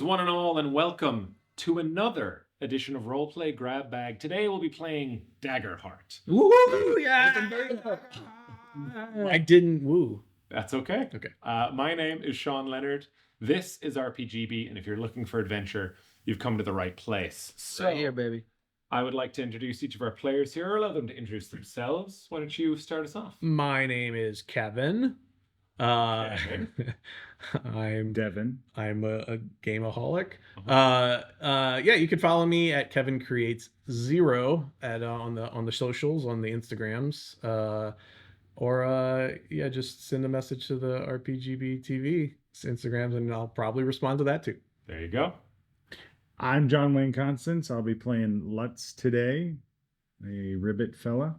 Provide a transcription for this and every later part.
one and all, and welcome to another edition of Roleplay Grab Bag. Today we'll be playing Daggerheart. Woo! Yeah! I didn't woo. That's okay. Okay. My name is Sean Leonard. This is RPGB, and if you're looking for adventure, you've come to the right place. So, Right here, baby. I would like to introduce each of our players here. Allow them to introduce themselves. Why don't you start us off? My name is Kevin. Okay. I'm Devin. I'm a gameaholic. Yeah, you can follow me at Kevin Creates Zero at on the socials, on the Instagrams, or just send a message to the RPGB TV Instagrams, and I'll probably respond to that too. There you go. I'm John Wayne Constance. I'll be playing Lutz today, a ribbit fella.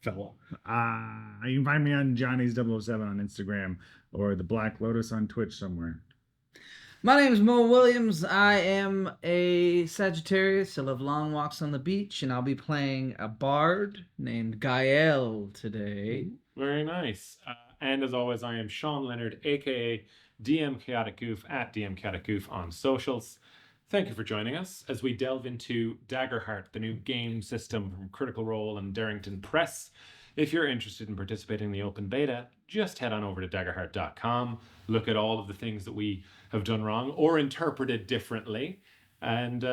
Fella. You can find me on Johnny's007 on Instagram or the Black Lotus on Twitch somewhere. My name is Mo Williams. I am a Sagittarius. I love long walks on the beach, and I'll be playing a bard named Gael today. Very nice. And as always, I am Sean Leonard, aka DM Chaotic Goof at DM Chaotic Goof on socials. Thank you for joining us as we delve into Daggerheart, the new game system from Critical Role and Darrington Press. If you're interested in participating in the open beta, just head on over to daggerheart.com, look at all of the things that we have done wrong or interpreted differently, and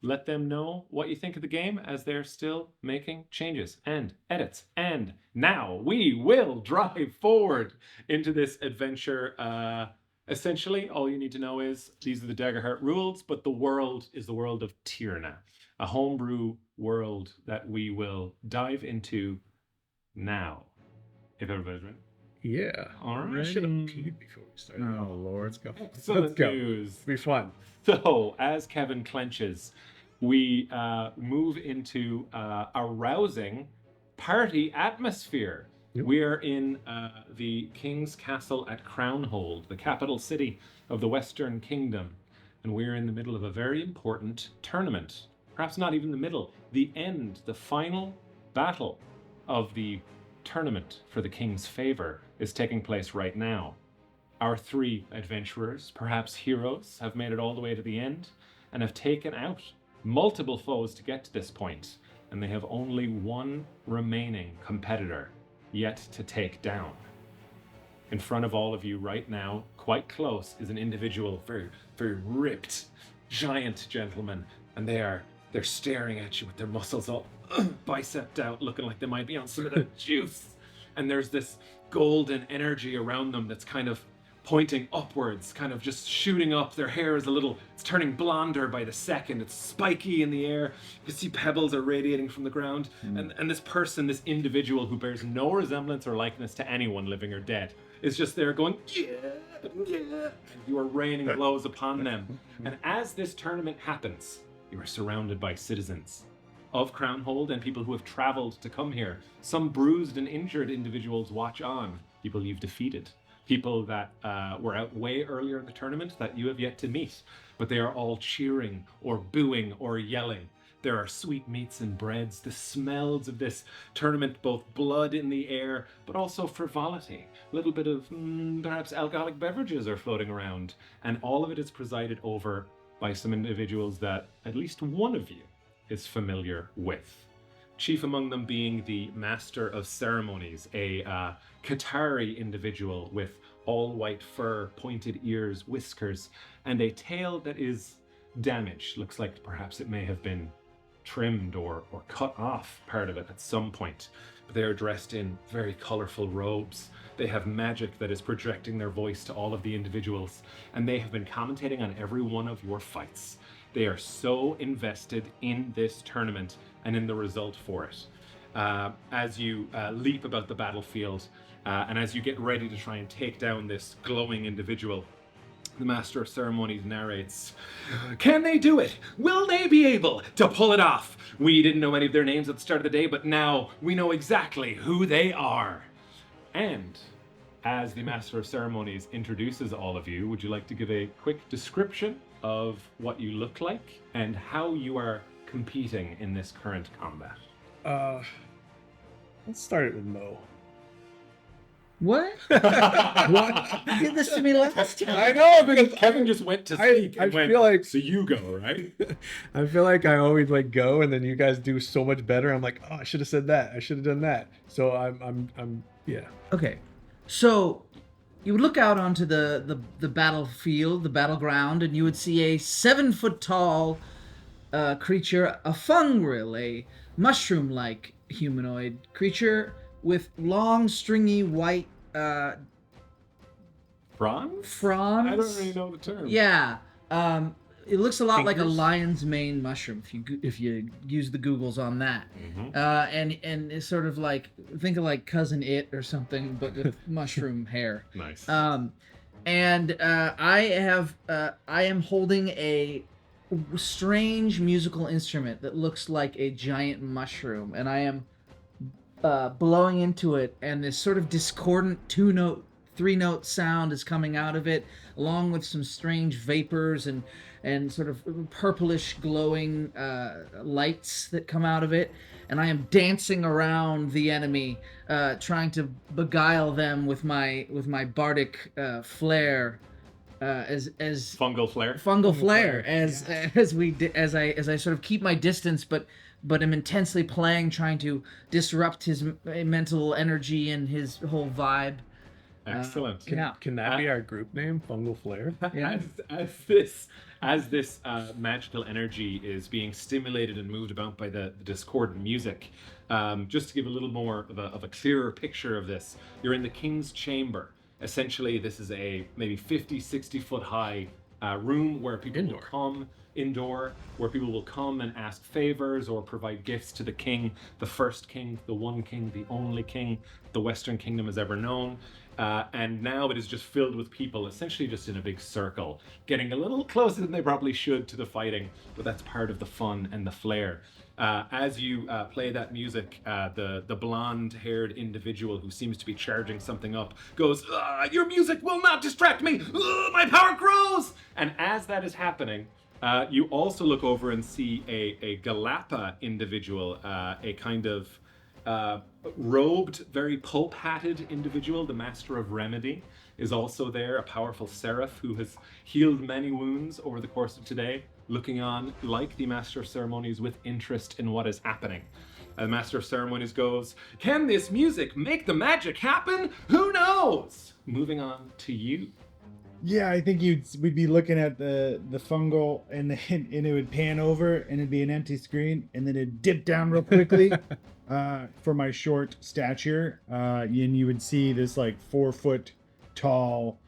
let them know what you think of the game as they're still making changes and edits. And now we will drive forward into this adventure. Essentially, all you need to know is these are the Daggerheart rules, but the world is the world of Tirna, a homebrew world that we will dive into now. If everybody's ready. Yeah. All right. I should have peed before we started. Oh, Lord. Let's go. Excellent Let's go. news. It'll be fun. So, as Kevin clenches, we move into a rousing party atmosphere. Yep. We are in the King's Castle at Crownhold, the capital city of the Western Kingdom. And we're in the middle of a very important tournament. Perhaps not even the middle. The end, the final battle of the tournament for the King's favor is taking place right now. Our three adventurers, perhaps heroes, have made it all the way to the end and have taken out multiple foes to get to this point. And they have only one remaining competitor yet to take down. In front of all of you right now, quite close, is an individual, very, very ripped, giant gentleman, and they're staring at you with their muscles all bicepped out, looking like they might be on some of that juice. And there's this golden energy around them that's kind of pointing upwards, kind of just shooting up. Their hair is it's turning blonder by the second. It's spiky in the air. You can see pebbles are radiating from the ground. And this person, this individual who bears no resemblance or likeness to anyone living or dead, is just there going, yeah, yeah. And you are raining blows upon them. And as this tournament happens, you are surrounded by citizens of Crownhold and people who have traveled to come here. Some bruised and injured individuals watch on. People you've defeated. People that were out way earlier in the tournament that you have yet to meet, but they are all cheering or booing or yelling. There are sweetmeats and breads, the smells of this tournament, both blood in the air, but also frivolity. A little bit of perhaps alcoholic beverages are floating around, and all of it is presided over by some individuals that at least one of you is familiar with. Chief among them being the Master of Ceremonies, a Qatari individual with all white fur, pointed ears, whiskers, and a tail that is damaged. Looks like perhaps it may have been trimmed or cut off part of it at some point. But they are dressed in very colorful robes. They have magic that is projecting their voice to all of the individuals, and they have been commentating on every one of your fights. They are so invested in this tournament and in the result for it. As you leap about the battlefield, and as you get ready to try and take down this glowing individual, the Master of Ceremonies narrates, "Can they do it? Will they be able to pull it off? We didn't know any of their names at the start of the day, but now we know exactly who they are." And as the Master of Ceremonies introduces all of you, would you like to give a quick description of what you look like and how you are competing in this current combat? Let's start it with Mo. What? What? You did this to me last time. I know because Kevin just went to I- speak I and went, feel like- so you go, right? I feel like I always like go, and then you guys do so much better. I'm like, oh, I should have said that. I should have done that. So I'm yeah. Okay, so you would look out onto the battlefield, the battleground, and you would see a 7 foot tall creature, a fungrel, a mushroom-like humanoid creature with long, stringy white Bronze? fronds. I don't really know the term. Yeah. It looks a lot like a Fingers? lion's mane mushroom if you use the Googles on that. Mhm. And it's sort of like, think of like Cousin It or something, but with mushroom hair. Nice. I am holding a strange musical instrument that looks like a giant mushroom, and I am blowing into it, and this sort of discordant 3-note sound is coming out of it, along with some strange vapors and sort of purplish glowing lights that come out of it. And I am dancing around the enemy, trying to beguile them with my bardic flair, as Fungal flare. fungal flare, as I sort of keep my distance, but am intensely playing, trying to disrupt his mental energy and his whole vibe. Excellent. Yeah. Can that be our group name, Fungal Flare? Yeah. As this magical energy is being stimulated and moved about by the discordant music, just to give a little more of a clearer picture of this, you're in the king's chamber. Essentially, this is a maybe 50, 60 foot high room where people will come indoor, where people will come and ask favors or provide gifts to the king, the first king, the one king, the only king the Western Kingdom has ever known. And now it is just filled with people, essentially just in a big circle, getting a little closer than they probably should to the fighting, but that's part of the fun and the flair. As you play that music, the blonde-haired individual who seems to be charging something up goes, "Your music will not distract me! My power grows!" And as that is happening, you also look over and see a Galapa individual, a kind of robed, very pulp-hatted individual. The Master of Remedy is also there, a powerful seraph who has healed many wounds over the course of today, looking on like the Master of Ceremonies with interest in what is happening. The Master of Ceremonies goes, "Can this music make the magic happen? Who knows?" Moving on to you. Yeah, I think we'd be looking at the fungal, and it would pan over, and it'd be an empty screen, and then it'd dip down real quickly. For my short stature, and you would see this like 4 foot tall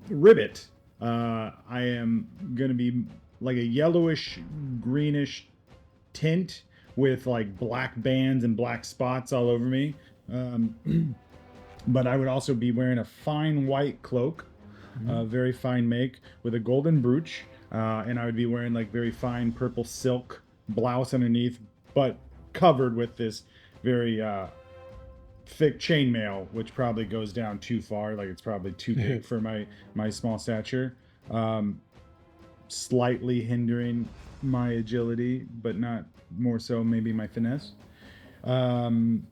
ribbit. I am gonna be like a yellowish greenish tint with like black bands and black spots all over me. But I would also be wearing a fine white cloak, very fine make, with a golden brooch, and I would be wearing like very fine purple silk blouse underneath, but covered with this very thick chainmail, which probably goes down too far. Like it's probably too big for my small stature, slightly hindering my agility, but not more so maybe my finesse. And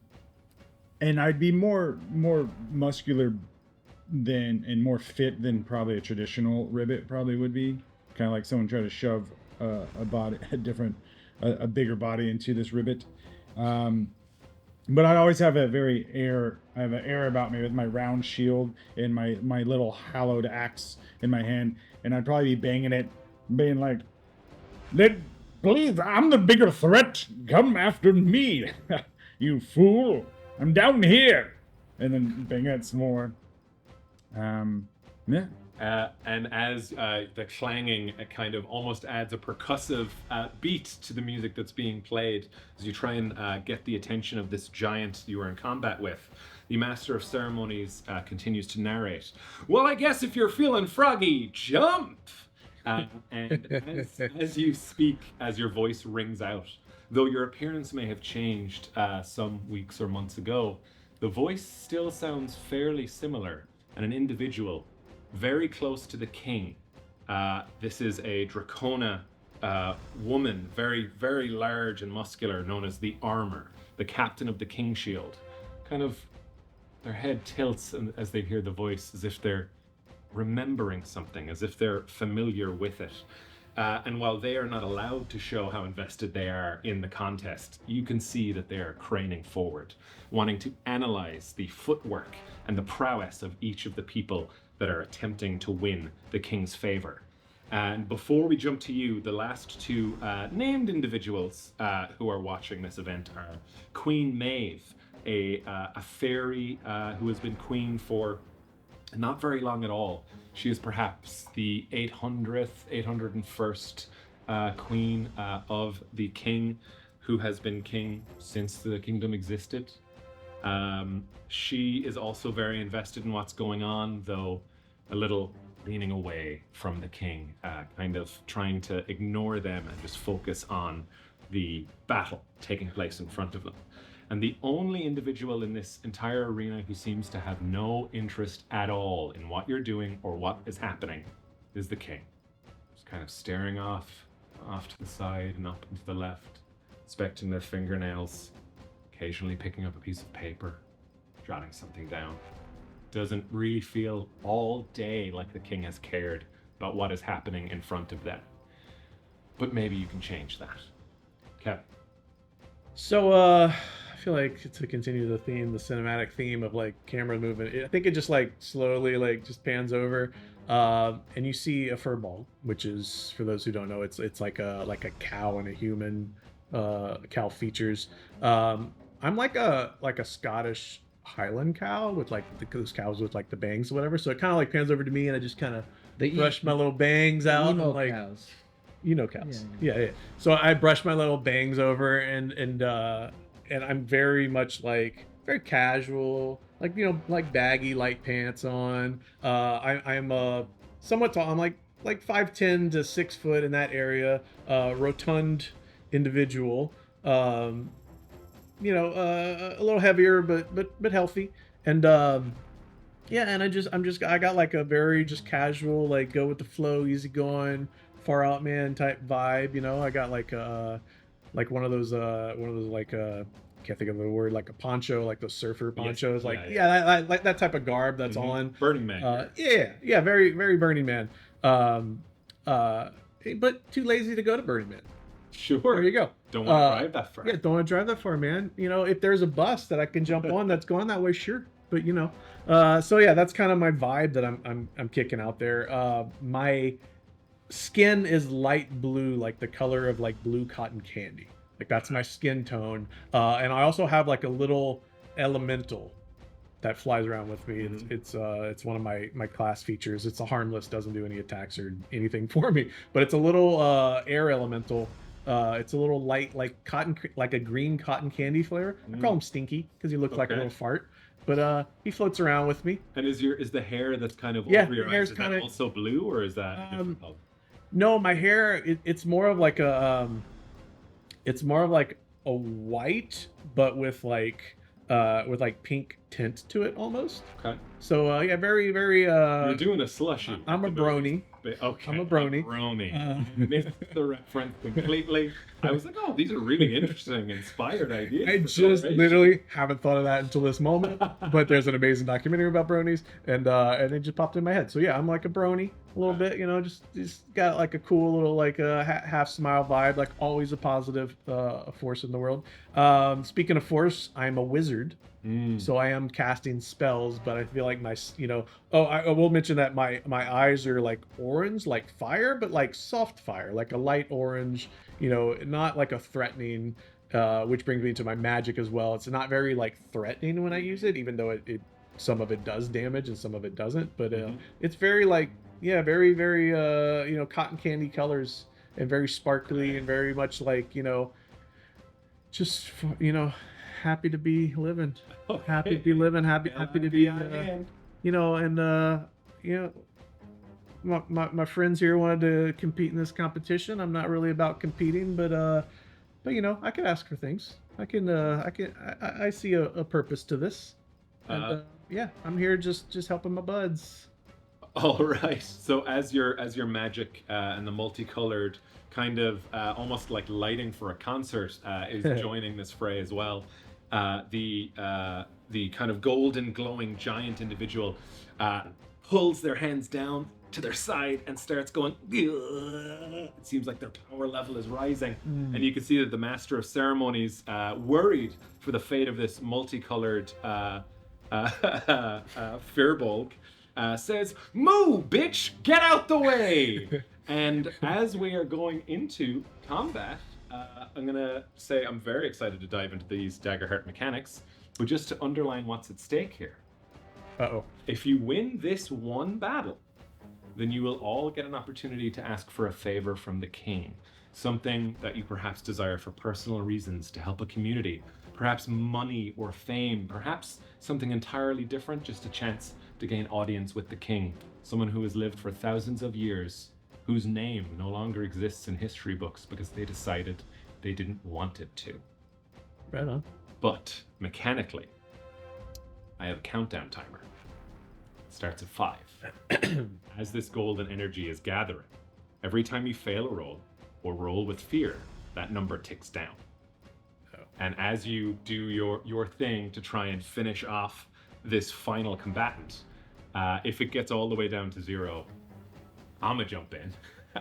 I'd be more muscular and more fit than probably a traditional ribbit probably would be. Kind of like someone trying to shove a bigger body into this ribbit. But I always have an air about me with my round shield and my little hallowed axe in my hand, and I'd probably be banging it, being like, "Please, I'm the bigger threat. Come after me, you fool. I'm down here." And then bang it some more. Yeah. And as the clanging kind of almost adds a percussive beat to the music that's being played, as you try and get the attention of this giant you are in combat with, the Master of Ceremonies continues to narrate. "Well, I guess if you're feeling froggy, jump!" And as you speak, as your voice rings out, though your appearance may have changed some weeks or months ago, the voice still sounds fairly similar, and an individual very close to the king. This is a Dracona woman, very, very large and muscular, known as the Armor, the captain of the King Shield. Kind of their head tilts as they hear the voice, as if they're remembering something, as if they're familiar with it. And while they are not allowed to show how invested they are in the contest, you can see that they are craning forward, wanting to analyze the footwork and the prowess of each of the people that are attempting to win the king's favor. And before we jump to you, the last two named individuals who are watching this event are Queen Maeve, a fairy who has been queen for not very long at all. She is perhaps the 801st queen of the king, who has been king since the kingdom existed. She is also very invested in what's going on, though a little leaning away from the king, kind of trying to ignore them and just focus on the battle taking place in front of them. And the only individual in this entire arena who seems to have no interest at all in what you're doing or what is happening is the king. Just kind of staring off to the side and up and to the left, inspecting their fingernails, occasionally picking up a piece of paper, jotting something down. Doesn't really feel all day like the king has cared about what is happening in front of them. But maybe you can change that. Kev. So, I feel like to continue the cinematic theme of like camera movement, I think it just like slowly like just pans over, and you see a furball, which is, for those who don't know, it's like a cow and a human, cow features. I'm like a Scottish Highland cow with like those cows with like the bangs or whatever. So it kind of like pans over to me, and I just kind of brush my little bangs out, and like cows. Cows. Yeah. So I brush my little bangs over, and I'm very much like very casual, like like baggy light pants on. I'm somewhat tall. I'm like 5'10" to 6 foot in that area. Rotund individual. A little heavier, but healthy. And and I got like a very just casual, like go with the flow, easygoing, far out man type vibe. I got like one of those like can't think of the word, like a poncho, like those surfer ponchos, like that type of garb that's on. Burning Man. Very, very Burning Man. But too lazy to go to Burning Man. Sure. There you go. Don't want to drive that far. Yeah, don't want to drive that far, man. If there's a bus that I can jump on that's going that way, sure. But so yeah, that's kind of my vibe that I'm kicking out there. My skin is light blue, like the color of like blue cotton candy. Like that's my skin tone. And I also have like a little elemental that flies around with me. It's one of my class features. It's a harmless, doesn't do any attacks or anything for me, but it's a little air elemental. It's a little light, like a green cotton candy flavor. I call him Stinky because he looks like a little fart. But he floats around with me. And is the hair that's kind of over your eyes, is that also blue, or is that different color? No, my hair it's more of like a white, but with like pink tint to it almost. Okay. So very, very You're doing a slushy. I'm a brony. Okay. I'm a brony. Missed the reference completely. I was like, oh, these are really interesting, inspired ideas. I just literally haven't thought of that until this moment. But there's an amazing documentary about bronies, and it just popped in my head. So yeah, I'm like a brony a little bit. Just got like a cool little like half smile vibe. Like always a positive force in the world. Speaking of force, I'm a wizard. So I am casting spells, but I feel like I will mention that my eyes are like orange, like fire, but like soft fire, like a light orange, not like a threatening, which brings me to my magic as well. It's not very like threatening when I use it, even though it some of it does damage and some of it doesn't, but it's very like, very, very, cotton candy colors and very sparkly and very much like, just, happy to be living. Okay. Happy to be living. Happy to be, my friends here wanted to compete in this competition. I'm not really about competing, but I could ask for things. I see a purpose to this. And, I'm here just helping my buds. All right. So as your magic and the multicolored kind of almost like lighting for a concert is joining this fray as well, the kind of golden glowing giant individual pulls their hands down to their side and starts going. It seems like their power level is rising, and you can see that the master of ceremonies, worried for the fate of this multicolored Firbolg, says, "Moo, bitch, get out the way!" And as we are going into combat, I'm gonna say I'm very excited to dive into these Daggerheart mechanics, but just to underline what's at stake here. Uh-oh. If you win this one battle, then you will all get an opportunity to ask for a favor from the king. Something that you perhaps desire for personal reasons to help a community. Perhaps money or fame. Perhaps something entirely different, just a chance to gain audience with the king. Someone who has lived for thousands of years, whose name no longer exists in history books because they decided they didn't want it to. Right on. But mechanically, I have a countdown timer. It starts at 5. As this golden energy is gathering, every time you fail a roll or roll with fear, that number ticks down. Oh. And as you do your thing to try and finish off this final combatant, if it gets all the way down to 0, I'm gonna jump in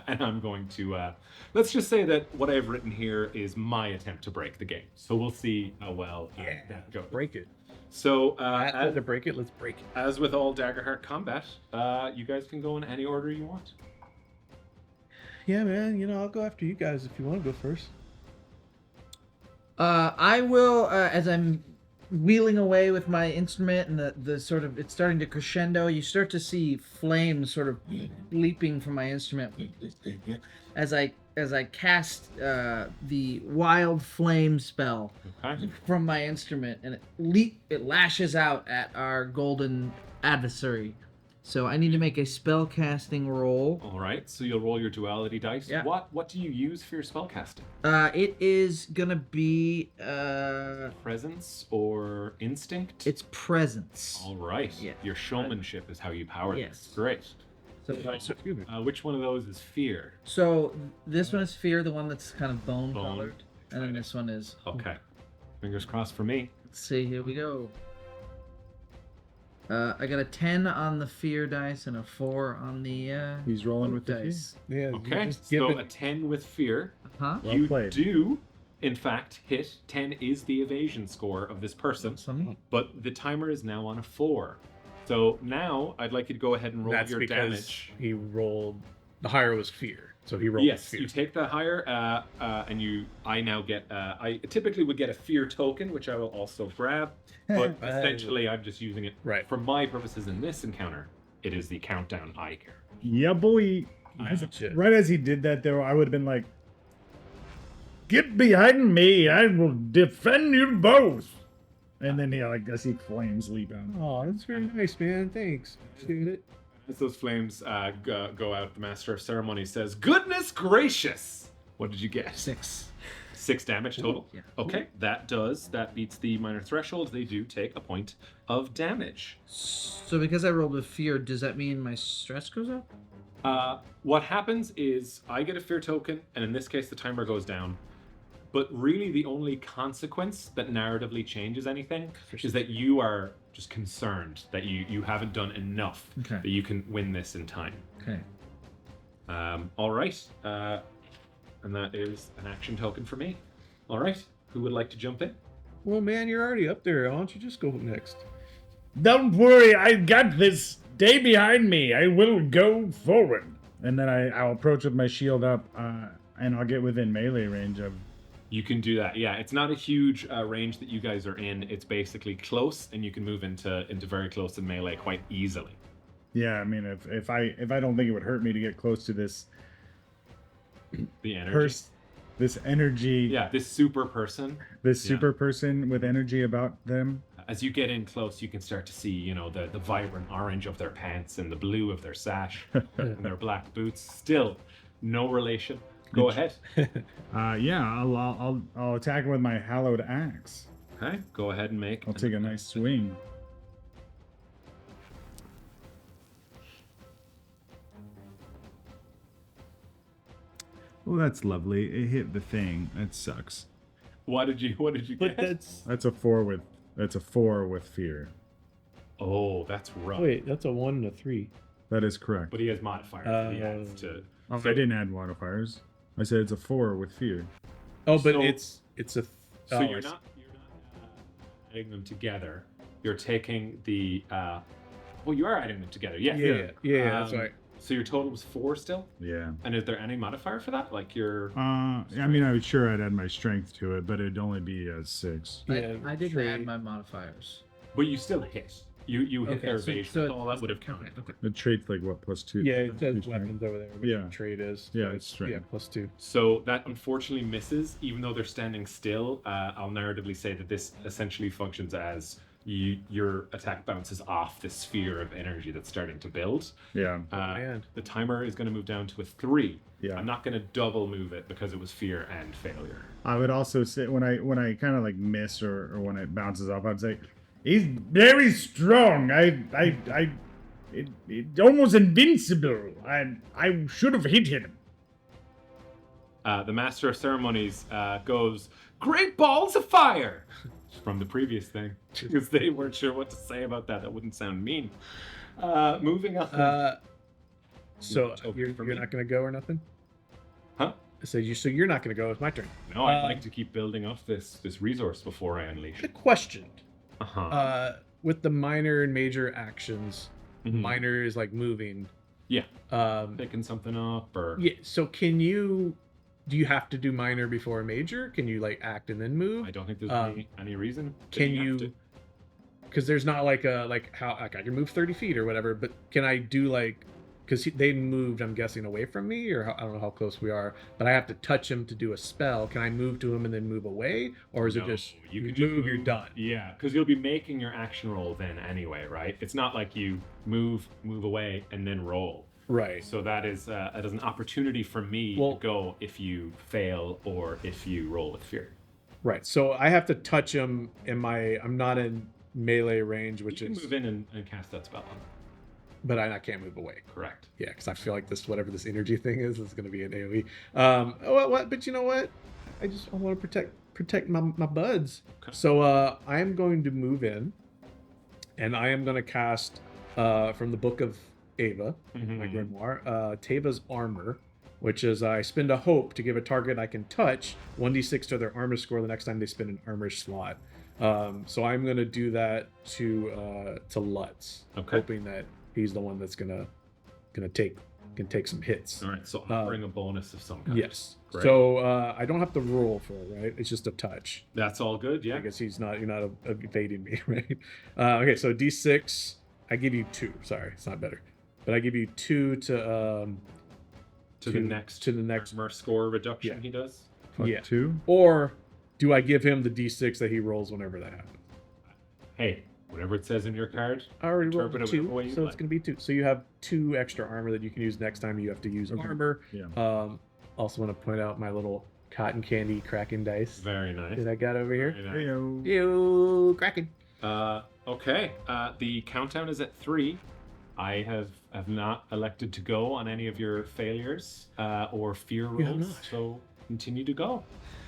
and I'm going to, let's just say that what I've written here is my attempt to break the game. So we'll see how well that goes. Break it. So, To break it, let's break it. as with all Daggerheart combat, you guys can go in any order you want. Yeah, man. I'll go after you guys if you want to go first. I will, as I'm wheeling away with my instrument and the sort of, it's starting to crescendo, you start to see flames sort of leaping from my instrument as I cast the wild flame spell Okay. from my instrument, and it lashes out at our golden adversary. So I need to make a spell casting roll. All right. So you'll roll your duality dice. Yeah. What do you use for your spell casting? It is gonna be Presence or instinct? it's presence. All right. Yeah. Your showmanship is how you power Yes. this. Great. So, Which one of those is fear? so this one is fear, the one that's kind of bone Bone. colored, and then this one is. Okay. Fingers crossed for me. Let's see. Here we go. I got a 10 on the fear dice and a 4 on the He's rolling with the dice. Yeah. Okay. Just give So it. a 10 with fear. Huh? Well You played. do, in fact, hit. 10 is the evasion score of this person, Some. but the timer is now on a 4. So now I'd like you to go ahead and roll That's your because damage. he rolled. The higher was fear, so he rolled Yes, fear. you take the higher, and I now get. I typically would get a fear token, which I will also grab, but essentially I'm just using it Right. for my purposes in this encounter. It is the countdown I care. Yeah, boy. Gotcha. Right as he did that, though, I would have been like, "Get behind me! I will defend you both." And then, I guess he flames leap out. Oh, that's very nice, man. Thanks. Appreciate it. As those flames go out, the Master of Ceremonies says, "Goodness gracious! What did you get? 6. 6 damage total. Yeah. Okay, that beats the minor threshold. They do take a point of damage. So because I rolled with fear, does that mean my stress goes up? What happens is I get a fear token, and in this case, the timer goes down. But really, the only consequence that narratively changes anything is that you are just concerned that you haven't done enough, Okay. that you can win this in time. Okay. All right. And that is an action token for me. All right. Who would like to jump in? Well, man, you're already up there. Why don't you just go next? Don't worry, I got this. Stay behind me. I will go forward. And then I'll approach with my shield up, and I'll get within melee range of. You can do that. Yeah, it's not a huge range that you guys are in. It's basically close, and you can move into very close and melee quite easily. Yeah, I mean, if I don't think it would hurt me to get close to this The energy. this energy, Yeah, this super person. this Yeah. super person with energy about them. As you get in close, you can start to see, the vibrant orange of their pants and the blue of their sash and their black boots. Still, no relation. Go ahead. Yeah, I'll attack him with my hallowed axe. Okay, go ahead and make. I'll take a nice swing. Well, that's lovely. It hit the thing. That sucks. What did you But get? That's a 4 with fear. Oh, that's rough. wait, that's a 1 and a 3. That is correct. But he has modifiers that he adds to. Oh, I didn't add modifiers. I said it's a 4 with fear. Oh, but So- it's a. So oh, you're not adding them together. You're taking the. Well, you are adding them together. Yeah. Yeah, that's right. So your total was 4 still. Yeah. And is there any modifier for that? Like your. I mean, I was sure I'd add my strength to it, but it'd only be a 6. I didn't add my modifiers. But you still hit. You hit Okay, their so- evasion. so- All that would have counted. Okay. The trait's like what, +2? Yeah, it says Strength. weapons over there. Which Yeah. trade is. Yeah, so it's strength. Yeah, +2. So that unfortunately misses, even though they're standing still. I'll narratively say that this essentially functions as your attack bounces off this sphere of energy that's starting to build. Yeah. Man. The timer is going to move down to a 3. Yeah. I'm not going to double move it because it was fear and failure. I would also say when I kind of like miss or when it bounces off, I'd say he's very strong. It's almost invincible. I should have hit him. The Master of Ceremonies goes, "Great balls of fire!" from the previous thing, because they weren't sure what to say about that. That wouldn't sound mean. Moving on. So Okay, you're for me. not gonna go or nothing? Huh? So you're not gonna go. It's my turn. No, I'd like to keep building off this resource before I unleash The it. question. Uh-huh. With the minor and major actions, Mhm. minor is like moving. Yeah. Um, Picking something up or... yeah. So do you have to do minor before a major? Can you like act and then move? I don't think there's any reason. that Can have you? to. Because there's not like how I can move 30 feet or whatever, but can I do like? Because they moved, I'm guessing, away from me, or I don't know how close we are, but I have to touch him to do a spell. Can I move to him and then move away, or is it No, just you you can just move, you're done? Yeah, because you'll be making your action roll then anyway, right? It's not like you move away and then roll. Right. So that is an opportunity for me Well- to go if you fail or if you roll with fear. Right. So I have to touch him I'm not in melee range, which You can is, move in and cast that spell on him. but I can't move away. Correct. Yeah, because I feel like whatever this energy thing is going to be an AOE. But you know what? I want to protect my buds. Okay. So I am going to move in, and I am going to cast from the Book of Ava, my grimoire, Teva's Armor, which is I spend a hope to give a target I can touch 1d6 to their armor score the next time they spend an armor slot. So I'm going to do that to Lutz, Okay. hoping that he's the one that's gonna take some hits. All right, so offering a bonus of some kind. Yes. Great. So I don't have to roll for it, right? It's just a touch. That's all good, yeah. I guess you're not evading me, right? Okay, so D6, I give you 2. Sorry, it's not better, but I give you 2 to the next armor score reduction Yeah. he does. Yeah. 2. or do I give him the D6 that he rolls whenever that happens? Hey, whatever it says in your card. I already rolled Interpret it whatever 2, way you so like. it's gonna be 2. So you have 2 extra armor that you can use next time you have to use armor. Yeah. Also want to point out my little cotton candy cracking dice Very nice. that I got over here. Very nice. Heyo. Ew, cracking. Okay. The countdown is at 3. I have not elected to go on any of your failures or fear You have rolls, not. so continue to go.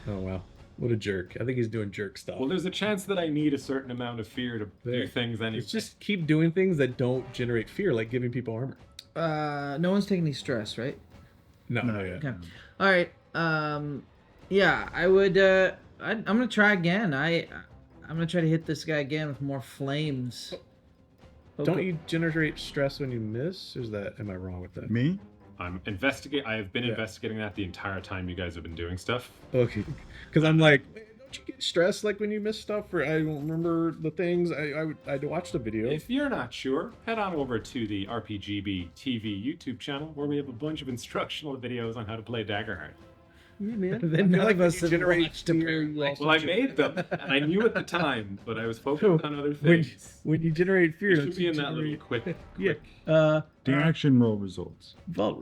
Oh wow, what a jerk! I think he's doing jerk stuff. Well, there's a chance that I need a certain amount of fear to do There. things anyway. It's just keep doing things that don't generate fear, like giving people armor. No one's taking any stress, right? No, No, yeah. Okay. All right. Yeah, I would. I'm gonna try again. I'm gonna try to hit this guy again with more flames. Don't you generate stress when you miss? Or is that? Am I wrong with that? Me? I have been Yeah. investigating that the entire time you guys have been doing stuff. Okay, because I'm like, "Man, don't you get stressed like when you miss stuff? Or I don't remember the things. I watched a video. If you're not sure, head on over to the RPGB TV YouTube channel where we have a bunch of instructional videos on how to play Daggerheart. Yeah, man. Then I feel none like of when us you have generate watched fear, apparently. you also Well, I generate- made them, and I knew at the time, but I was focused on other when, things. when you generate fear, It don't should be you in that little generate- quick. Yeah. The action roll results. Yeah,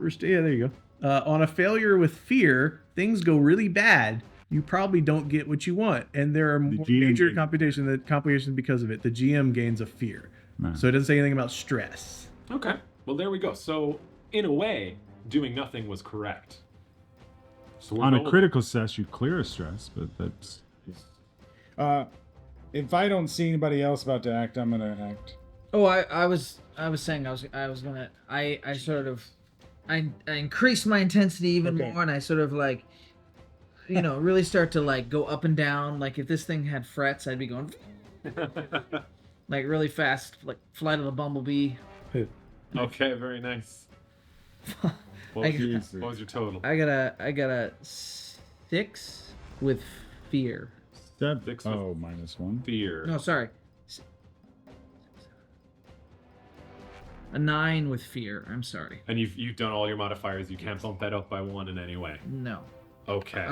there you go. On a failure with fear, things go really bad. You probably don't get what you want, and there are more GM major gains- complications because of it. The GM gains a fear, Nah. so it doesn't say anything about stress. Okay. Well, there we go. So, in a way, doing nothing was correct. So we're On a going- critical success, you clear a stress, but that's If I don't see anybody else about to act, I'm gonna act. Oh, I was saying I was gonna I increased my intensity even Okay. more, and I sort of like, really start to like go up and down. Like if this thing had frets, I'd be going like really fast, like Flight of the Bumblebee. Okay, very nice. What was your total? I got a 6 with fear. That, Six with- -1. Fear. No, sorry. A 9 with fear. I'm sorry. And you've done all your modifiers. You can't bump that up by 1 in any way. No. Okay.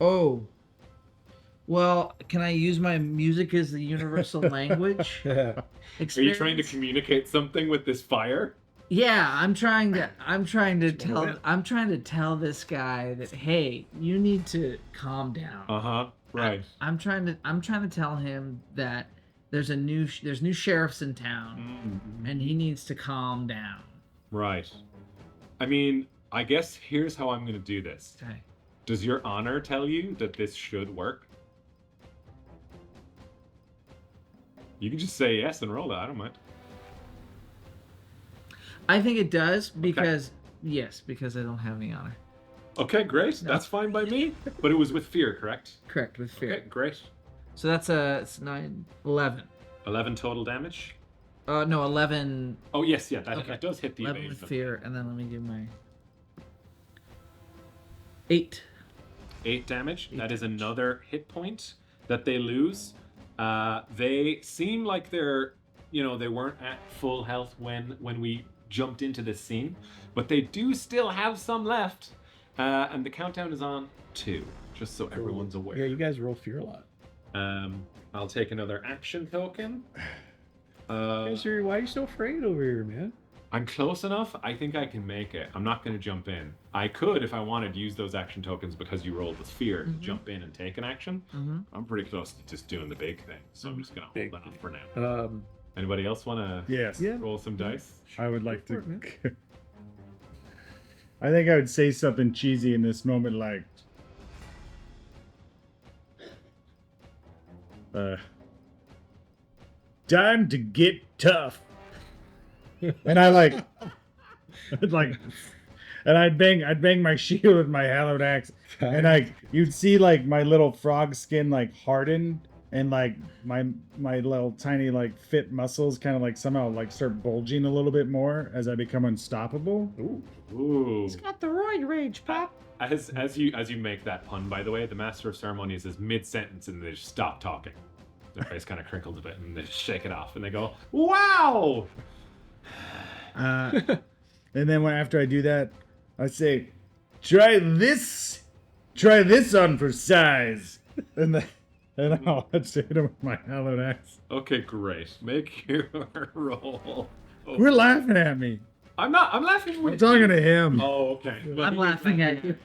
Oh. Well, can I use my music as the universal language? Are you trying to communicate something with this fire? Yeah, I'm trying to tell this guy that, hey, you need to calm down. Uh-huh. Right. I'm trying to tell him that there's new sheriffs in town, and he needs to calm down. Right. I mean, I guess here's how I'm going to do this. Okay. Does your honor tell you that this should work? You can just say yes and roll it. I don't mind. I think it does because because I don't have any honor. Okay, great. No. That's fine by me. But it was with fear, correct? Correct, with fear. Okay, great. So that's it's 9, 11. 11 total damage. No, 11. Oh yes, yeah, that, Okay. that does hit the 11 with evasion. fear, and then let me give my 8. 8 damage. Eight That is damage. another hit point that they lose. They seem like they're, they weren't at full health when we jumped into this scene, but they do still have some left. And the countdown is on 2, just so everyone's aware. Yeah, you guys roll fear a lot. I'll take another action token. Why are you so afraid over here, man? I'm close enough. I think I can make it. I'm not going to jump in. I could, if I wanted, use those action tokens because you rolled with fear to jump in and take an action. Mm-hmm. I'm pretty close to just doing the big thing, so I'm just going to Big hold that off for now. Um, Anybody else want to Yes. Yeah. roll some dice? I would like Go to. for it, man. I think I would say something cheesy in this moment, like, "Time to get tough," and I'd bang my shield with my hallowed axe, and you'd see like my little frog skin like harden, and like my little tiny like fit muscles kind of like somehow like start bulging a little bit more as I become unstoppable. Ooh. Got the roid rage, Pop. As you make that pun, by the way, the Master of Ceremonies is mid-sentence and they just stop talking. Their face kind of crinkles a bit and they just shake it off and they go, "Wow!" And then after I do that, I say, try this on for size," and I'll hit him with my hallowed axe. Okay, great. Make your roll. Oh, We're laughing at me. I'm not. I'm laughing I'm with talking you. to him. Oh, okay. I'm laughing at you.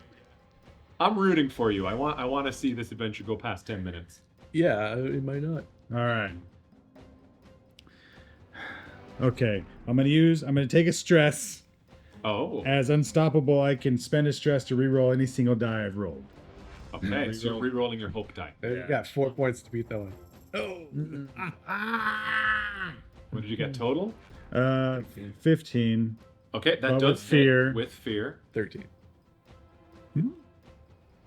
I'm rooting for you. I want to see this adventure go past 10 minutes. yeah, it might not. All right. Okay, I'm gonna take a stress. Oh, As unstoppable, I can spend a stress to reroll any single die I've rolled. okay. So you're re-rolling your hope die. You got 4 points to beat that one. What did you get total? 15. Okay, that Well, with does fear. hit with fear. 13.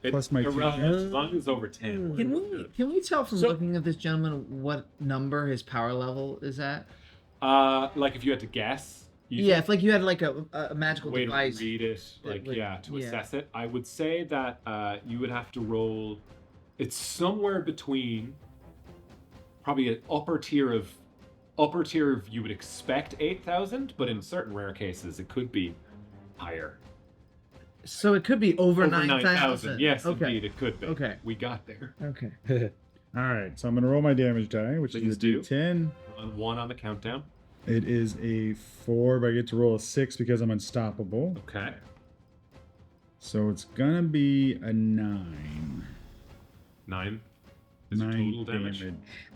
It's Plus my irrelevant, as long as it's over 10. Can we tell from So- looking at this gentleman what number his power level is at? Like if you had to guess. Yeah, if like you had like a magical way device. to read it, like would- to yeah. assess it. I would say that you would have to roll. It's somewhere between probably an upper tier of you would expect 8,000, but in certain rare cases it could be higher. So it could be over, Over 9,000. Yes, Okay. indeed, it could be. Okay. We got there. Okay. All right, so I'm gonna roll my damage die, which Please is a do. D10. On 1 on the countdown. It is a 4, but I get to roll a 6 because I'm unstoppable. Okay. So it's gonna be a 9. 9 is your 9 total damage.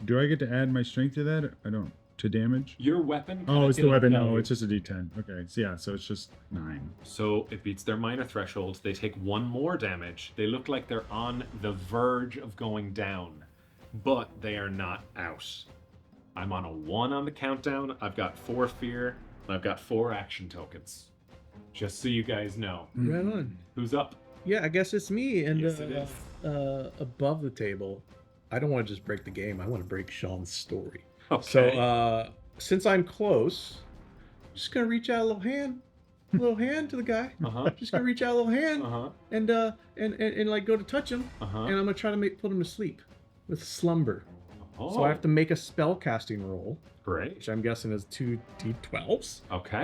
Do I get to add my strength to that? I don't. to damage? Your weapon. Oh, it's the it'll weapon. tell No, you. it's just a D10. Okay, so yeah, so it's just 9. So it beats their minor threshold. They take 1 more damage. They look like they're on the verge of going down, but they are not out. I'm on a 1 on the countdown. I've got 4 fear, and I've got 4 action tokens. Just so you guys know. Right on. Who's up? Yeah, I guess it's me. And Yes, it is. above the table, I don't want to just break the game. I want to break Sean's story. Okay. So since I'm close, I'm just gonna reach out a little hand to the guy. Uh-huh. Just gonna reach out a little hand Uh-huh. and like go to touch him, Uh-huh. and I'm gonna try to put him to sleep with slumber. Oh, So I have to make a spell casting roll, great. which I'm guessing is 2d12s. Okay.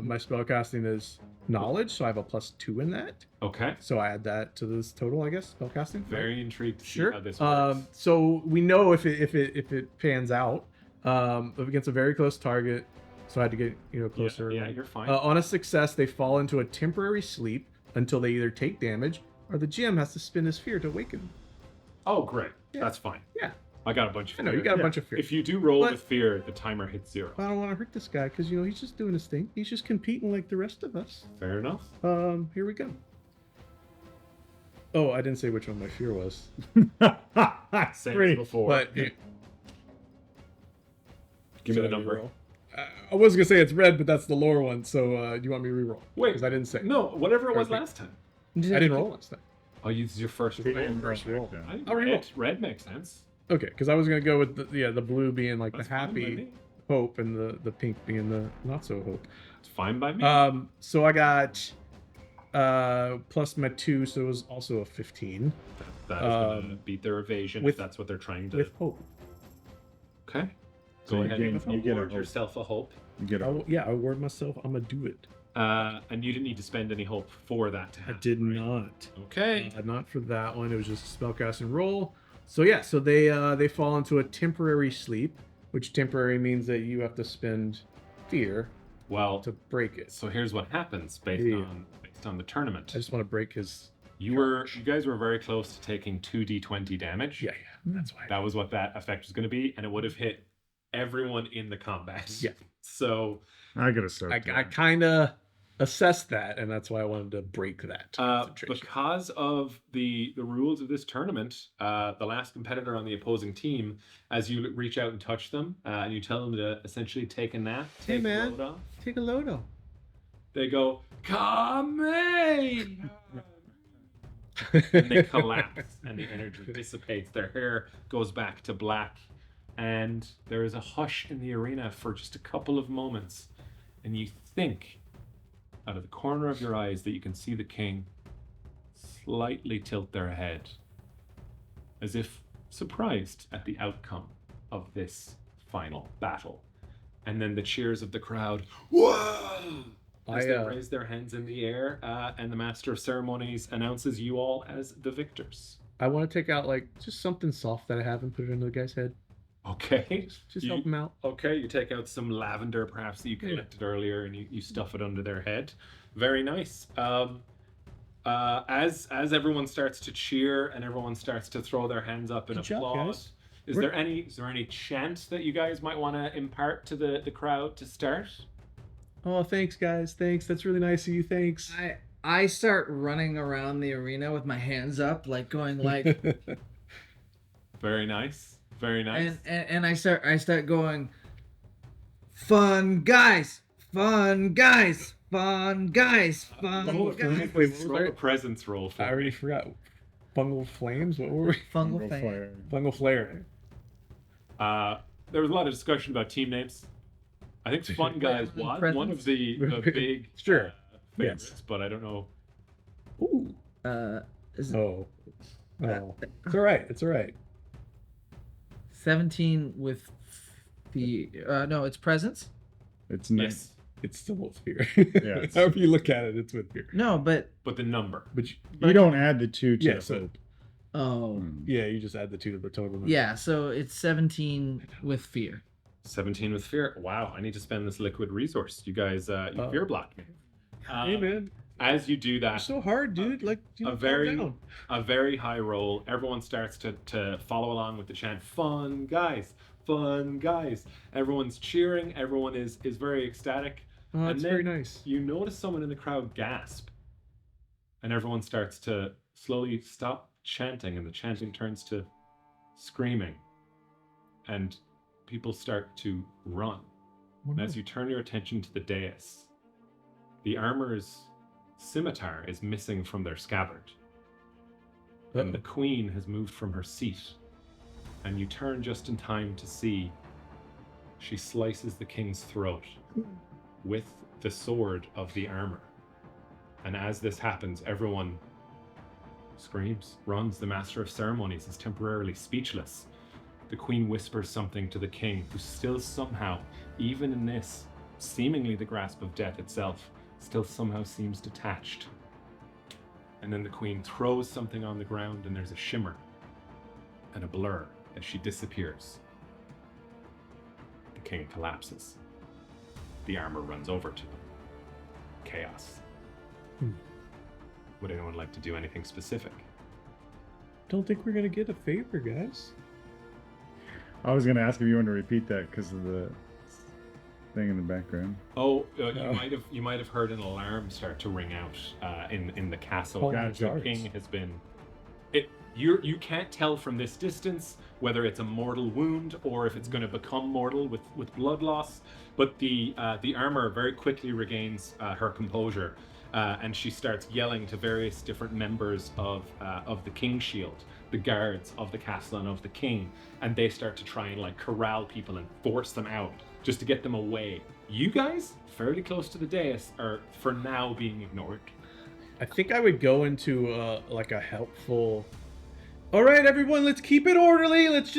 My spell casting is knowledge, so I have a +2 in that. Okay. So I add that to this total, I guess, spell casting. Very intrigued to see Sure. how this works. So we know if it pans out against a very close target. So I had to get closer. Yeah, you're fine. On a success, they fall into a temporary sleep until they either take damage or the GM has to spin his fear to awaken them. Oh, great. Yeah. That's fine. Yeah, I got a bunch of I know fear. you got a Yeah. bunch of fear. If you do roll But- with fear, the timer hits 0. I don't want to hurt this guy because he's just doing his thing. He's just competing like the rest of us. Fair enough. Here we go. Oh, I didn't say which one my fear was. Same Pretty- as before. But Give me Should the I number. reroll? I was gonna say it's red, but that's the lower one. So do you want me to reroll? Wait. because I didn't say. No, whatever it was Perfect. last time. I didn't roll last time. Oh, you used your first roll. First roll. I think I'll reroll. red makes sense. Okay, because I was gonna go with the blue being like That's the fine by happy me. hope and the pink being the not so hope. It's fine by me. So I got plus my 2, so it was also a 15 that is gonna beat their evasion with- if that's what they're trying to. with hope. Okay. So Go you ahead gain- and you get a award hope. yourself a hope. You get a I award myself. I'm gonna do it. And you didn't need to spend any hope for that to I happen. did right? not. Okay. Not for that one. It was just a spellcasting roll. So yeah, so they fall into a temporary sleep, which temporary means that you have to spend fear Well, to break it. so here's what happens based Yeah. on the tournament. I just want to break his. You guys were very close to taking 2d20 damage. Yeah, that's why. That was what that effect was going to be, and it would have hit everyone in the combat. Yeah. So I gotta start. I kind of assessed that, and that's why I wanted to break that concentration. because of the rules of this tournament, the last competitor on the opposing team, as you reach out and touch them, and you tell them to essentially take a nap, Hey, take man. load off, Take a load off. they go, "Come!" and they collapse, and the energy dissipates. Their hair goes back to black, and there is a hush in the arena for just a couple of moments, and you think, out of the corner of your eyes, that you can see the king slightly tilt their head, as if surprised at the outcome of this final battle. And then the cheers of the crowd, "Whoa!" as they raise their hands in the air, and the master of ceremonies announces you all as the victors. I want to take out like just something soft that I have and put it into the guy's head. Okay. Just help him out. Okay, you take out some lavender perhaps that you collected earlier, and you stuff it under their head. Very nice. As everyone starts to cheer and everyone starts to throw their hands up in Good job, applause, guys. is there any chant that you guys might want to impart to the crowd to start? Oh, thanks, guys. Thanks. That's really nice of you. Thanks. I start running around the arena with my hands up, like going like, Very nice. Very nice. and I start going, fun guys, fun guys, fun guys, fun guys. Wait, what was Roll I? a presence roll for I already me. forgot. Fungal flames. What were we? Fungal fan. Fungal flare. There was a lot of discussion about team names. I think Fun Guys was one of the big Sure. favorites, Yes. but I don't know. Ooh. Is Oh. Oh. It's all right. It's all right. 17 with the no, it's presence. It's nice. Yes, It's still with fear. it's- However you look at it, it's with fear. No, but but the number. But You don't add the 2 to Yeah, the so- hope. oh yeah, you just add the 2 to the total. number. yeah, so it's 17 with fear. 17 with fear. Wow, I need to spend this liquid resource. You guys, you fear blocked me. Hey man, As you do you're that, so hard, dude. Like a very high roll. Everyone starts to follow along with the chant. Fun guys, fun guys. Everyone's cheering. Everyone is very ecstatic. Oh, And that's then very nice. you notice someone in the crowd gasp, and everyone starts to slowly stop chanting, and the chanting turns to screaming, and people start to run. And as you turn your attention to the dais, the armorer's scimitar is missing from their scabbard, and the queen has moved from her seat, and you turn just in time to see she slices the king's throat with the sword of the armor. And as this happens, everyone screams, runs. The master of ceremonies is temporarily speechless. The queen whispers something to the king, who still somehow, even in this, seemingly the grasp of death itself, still somehow seems detached. And then the queen throws something on the ground, and there's a shimmer and a blur as she disappears. The king collapses. The armor runs over to them. Chaos. Would anyone like to do anything specific? Don't think we're gonna get a favor, guys. I was gonna ask if you want to repeat that because of the thing in the background. Oh, you might have heard an alarm start to ring out in the castle. Gotcha. The king has been. You can't tell from this distance whether it's a mortal wound or if it's going to become mortal with blood loss. But the armor very quickly regains her composure, and she starts yelling to various different members of the King's Shield, the guards of the castle and of the king, and they start to try and like corral people and force them out just to get them away. You guys, fairly close to the dais, are for now being ignored. I think I would go into like a helpful. All right, everyone, let's keep it orderly. Let's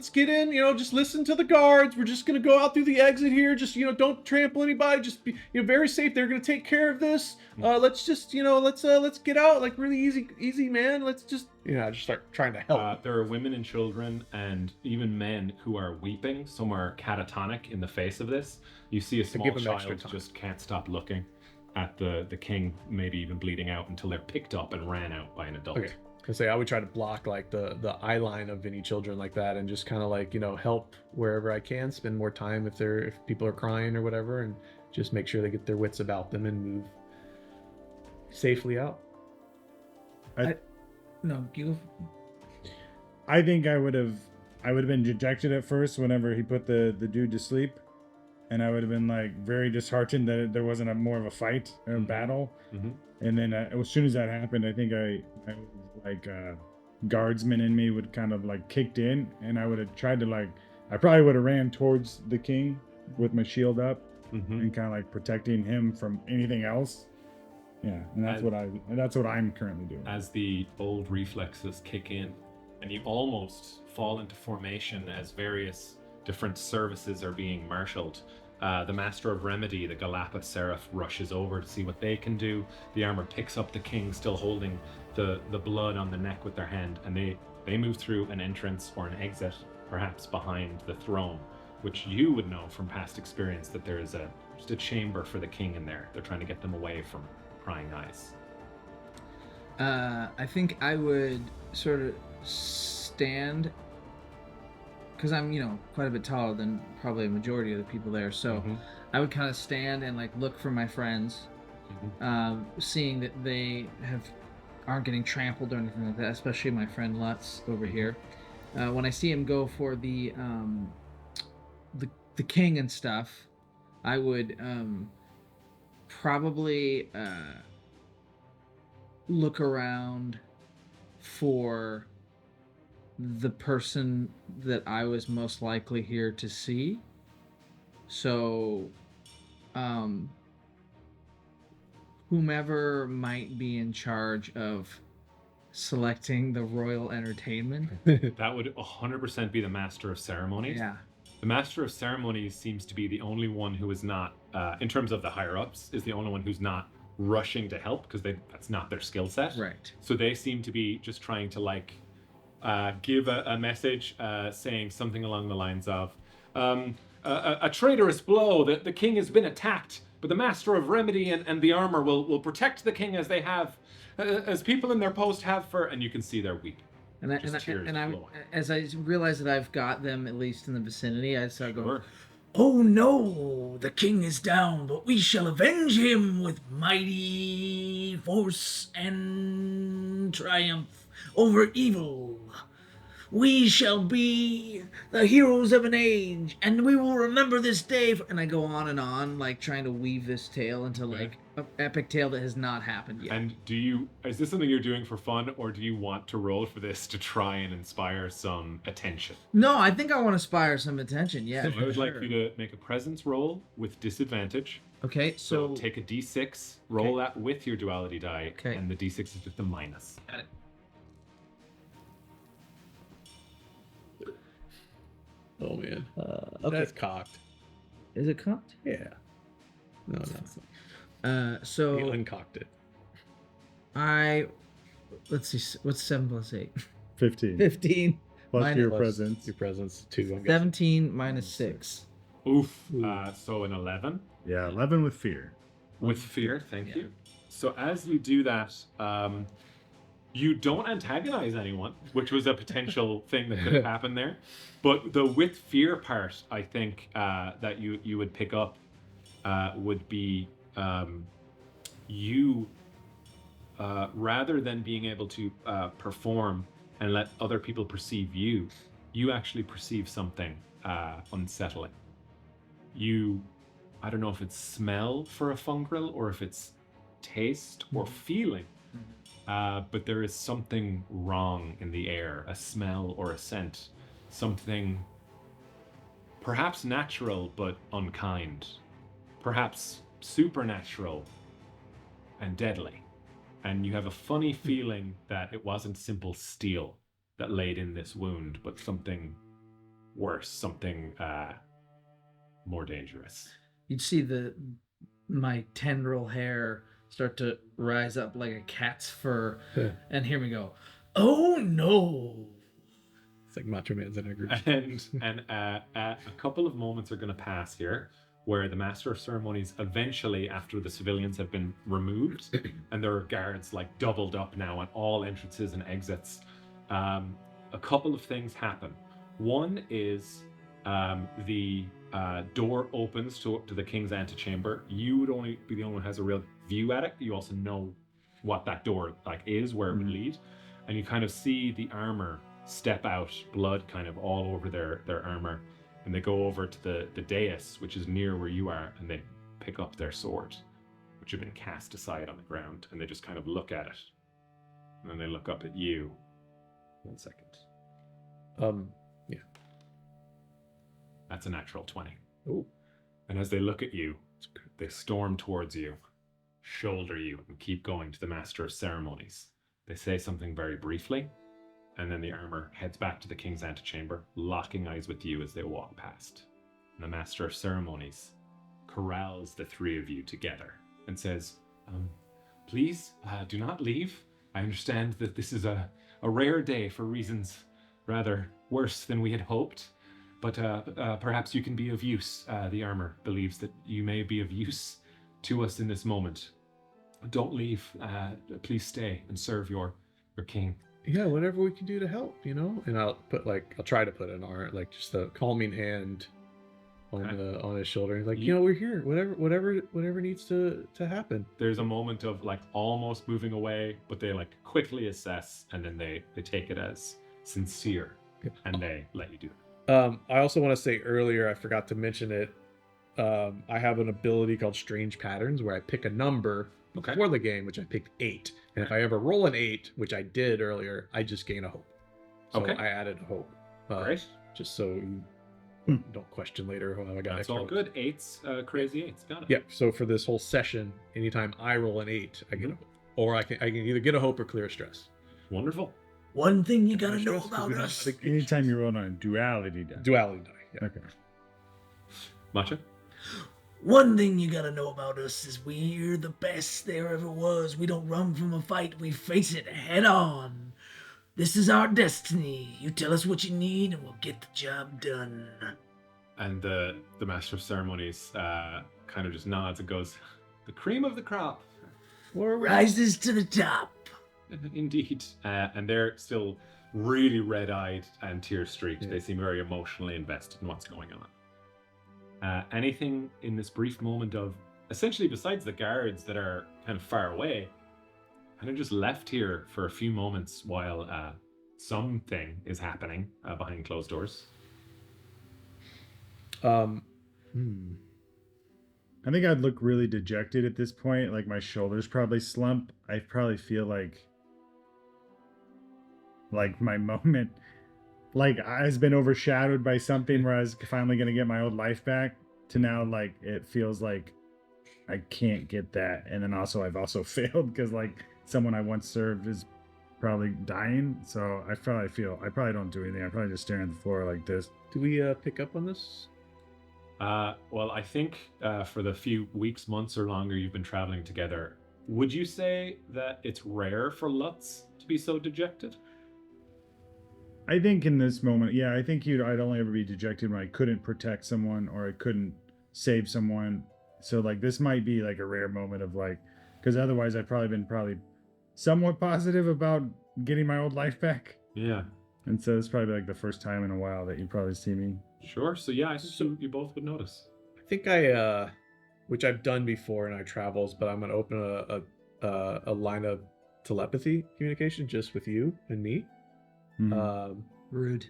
get in. Just listen to the guards. We're just gonna go out through the exit here. Just don't trample anybody. Just be very safe. They're gonna take care of this. Let's just let's get out like really easy, man. Let's just just start trying to help. There are women and children and even men who are weeping. Some are catatonic in the face of this. You see a small give them extra child time. just can't stop looking at the king, maybe even bleeding out until they're picked up and ran out by an adult. Okay. I would try to block like the eye line of any children like that, and just kind of like help wherever I can. Spend more time if people are crying or whatever, and just make sure they get their wits about them and move safely out. No, you. I think I would have been dejected at first whenever he put the dude to sleep, and I would have been like very disheartened that there wasn't more of a fight or a battle. Mm-hmm. And then as soon as that happened, I think I guardsman in me would kind of like kicked in, and I would have tried to I probably would have ran towards the king with my shield up and kind of like protecting him from anything else. Yeah, and that's what I'm currently doing. As the old reflexes kick in, and you almost fall into formation as various different services are being marshaled. The Master of Remedy, the Galapa Seraph, rushes over to see what they can do. The armor picks up the king, still holding the blood on the neck with their hand, and they move through an entrance or an exit, perhaps behind the throne, which you would know from past experience that there is just a chamber for the king in there. They're trying to get them away from prying eyes. I think I would sort of stand, because I'm, quite a bit taller than probably a majority of the people there. So I would kind of stand and look for my friends, seeing that they aren't getting trampled or anything like that. Especially my friend Lutz over here. When I see him go for the king and stuff, I would probably look around for the person that I was most likely here to see. So, whomever might be in charge of selecting the royal entertainment. That would 100% be the Master of Ceremonies. Yeah. The Master of Ceremonies seems to be the only one who is not, in terms of the higher-ups, is the only one who's not rushing to help, because that's not their skill set. Right. So they seem to be just trying to give a message saying something along the lines of a traitorous blow, that the king has been attacked, but the Master of Remedy and the armor will protect the king as they have, as people in their post have for, and you can see they're weeping. Just tears flowing. As I realize that I've got them at least in the vicinity, I start going, Sure. "Oh no, the king is down, but we shall avenge him with mighty force and triumph over evil. We shall be the heroes of an age, and we will remember this day." And I go on, like trying to weave this tale into like an epic tale that has not happened yet. And is this something you're doing for fun, or do you want to roll for this to try and inspire some attention? No, I think I want to inspire some attention. Yeah, So I would for like sure. you to make a presence roll with disadvantage. Okay, So so take a d6, roll that with your duality die, Okay. and the d6 is with the minus. got it. Oh man, Okay, that's cocked. is it cocked? Yeah. No, no. He So uncocked it. let's see, what's 7 plus 8? 15. 15. Plus Minus- your Plus presence. Your presence too. I'm guessing. 17 minus 6. Oof. Ooh. So an 11 Yeah, 11 with fear. with fear. Thank Yeah. you. So as you do that, you don't antagonize anyone, which was a potential thing that could have happened there. But the with fear part, I think that you would pick up would be you rather than being able to perform and let other people perceive you, you actually perceive something unsettling. I don't know if it's smell for a fungrel or if it's taste or feeling, but there is something wrong in the air, a smell or a scent, something perhaps natural but unkind, perhaps supernatural and deadly. And you have a funny feeling that it wasn't simple steel that laid in this wound, but something worse, something more dangerous. You'd see my tendril hair start to rise up like a cat's fur, and hear me go, "Oh no!" It's like Macho Man's in a group. And a couple of moments are going to pass here where the Master of Ceremonies eventually, after the civilians have been removed and there are guards like doubled up now at all entrances and exits, a couple of things happen. One is the door opens to the king's antechamber. You would only be the only one who has a real view at it. You also know what that door is, where it would lead, and you kind of see the armor step out, blood kind of all over their armor, and they go over to the dais, which is near where you are, and they pick up their sword, which have been cast aside on the ground, and they just kind of look at it, and then they look up at you. 1 second. Yeah. That's a natural 20. Oh. And as they look at you, they storm towards you, shoulder you, and keep going to the Master of Ceremonies. They say something very briefly, and then the armor heads back to the king's antechamber, locking eyes with you as they walk past. And the Master of Ceremonies corrals the three of you together and says, please do not leave. I understand that this is a rare day for reasons rather worse than we had hoped. But perhaps you can be of use. The armor believes that you may be of use to us in this moment. Don't leave. Please stay and serve your king. Yeah, whatever we can do to help, And I'll try to put an arm, just a calming hand on his shoulder. He's like, we're here. Whatever needs to happen. There's a moment of almost moving away, but they quickly assess, and then they take it as sincere, and they let you do it. I also want to say earlier, I forgot to mention it. I have an ability called Strange Patterns where I pick a number before the game, which I picked 8. And if I ever roll an 8, which I did earlier, I just gain a hope. So I added a hope. Great. Just so you don't question later how I got That's extra all hopes. good. 8s, crazy 8s. Got it. Yeah, so for this whole session, anytime I roll an 8, I get a hope. Or I can either get a hope or clear a stress. Wonderful. One thing you gotta know Stress, 'cause about we don't us. have a- Anytime you roll on a duality die. Duality die. Yeah. Okay. Matcha? One thing you gotta know about us is we're the best there ever was. We don't run from a fight, we face it head on. This is our destiny. You tell us what you need and we'll get the job done. And the Master of Ceremonies kind of just nods and goes, the cream of the crop. Rises to the top. Indeed. And they're still really red-eyed and tear-streaked. Yeah. They seem very emotionally invested in what's going on. Anything in this brief moment of, essentially besides the guards that are kind of far away, kind of just left here for a few moments while something is happening behind closed doors. Hmm. I think I'd look really dejected at this point. Like my shoulders probably slump. I probably feel like my moment, like has been overshadowed by something where I was finally gonna get my old life back. To now, like it feels like I can't get that, and then also I've also failed because like someone I once served is probably dying. So I probably don't do anything. I probably just stare at the floor like this. Do we pick up on this? Well, I think for the few weeks, months, or longer you've been traveling together, would you say that it's rare for Lutz to be so dejected? I think in this moment, yeah, I think I'd only ever be dejected when I couldn't protect someone or I couldn't save someone. So like this might be like a rare moment of like, because otherwise I've probably been somewhat positive about getting my old life back. Yeah. And so it's probably like the first time in a while that you probably see me. Sure. So yeah, I think you both would notice. I think which I've done before in our travels, but I'm gonna open a line of telepathy communication just with you and me. Rude.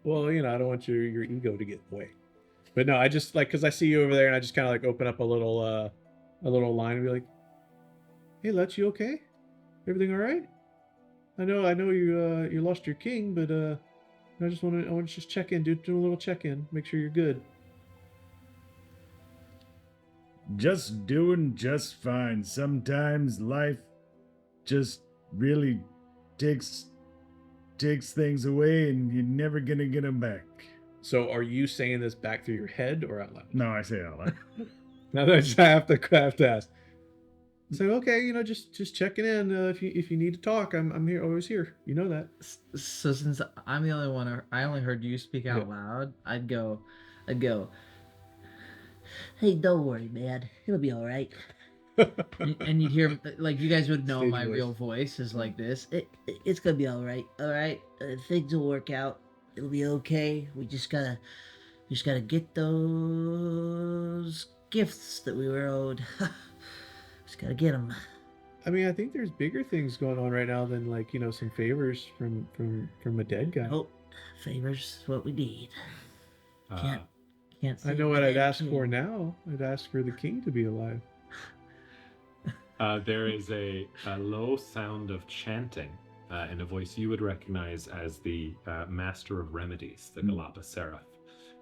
Well, I don't want your ego to get in the way. But no, I just like, because I see you over there, and I just kind of like open up a little line and be like, "Hey, Let's, you okay? Everything all right? I know you lost your king, but I want to just check in, do a little check in, make sure you're good." Just doing just fine. Sometimes life just really takes things away and you're never gonna get them back. So are you saying this back through your head or out loud? No, I say it out loud. Now I just have to ask. So okay, just checking in. If you need to talk, I'm here, always here. You know that. So since I'm the only one, I only heard you speak out loud. I'd go, hey, don't worry, man. It'll be all right. and you'd hear, like, you guys would know Stage my voice. real voice is like this. It's gonna be all right. All right, things will work out. It'll be okay. We just gotta get those gifts that we were owed. Just gotta get them. I mean, I think there's bigger things going on right now than like some favors from a dead guy. Oh, favors is what we need. Can't I know what I'd ask for now. I'd ask for the king to be alive. There is a low sound of chanting in a voice you would recognize as the Master of Remedies, the Galapa Seraph.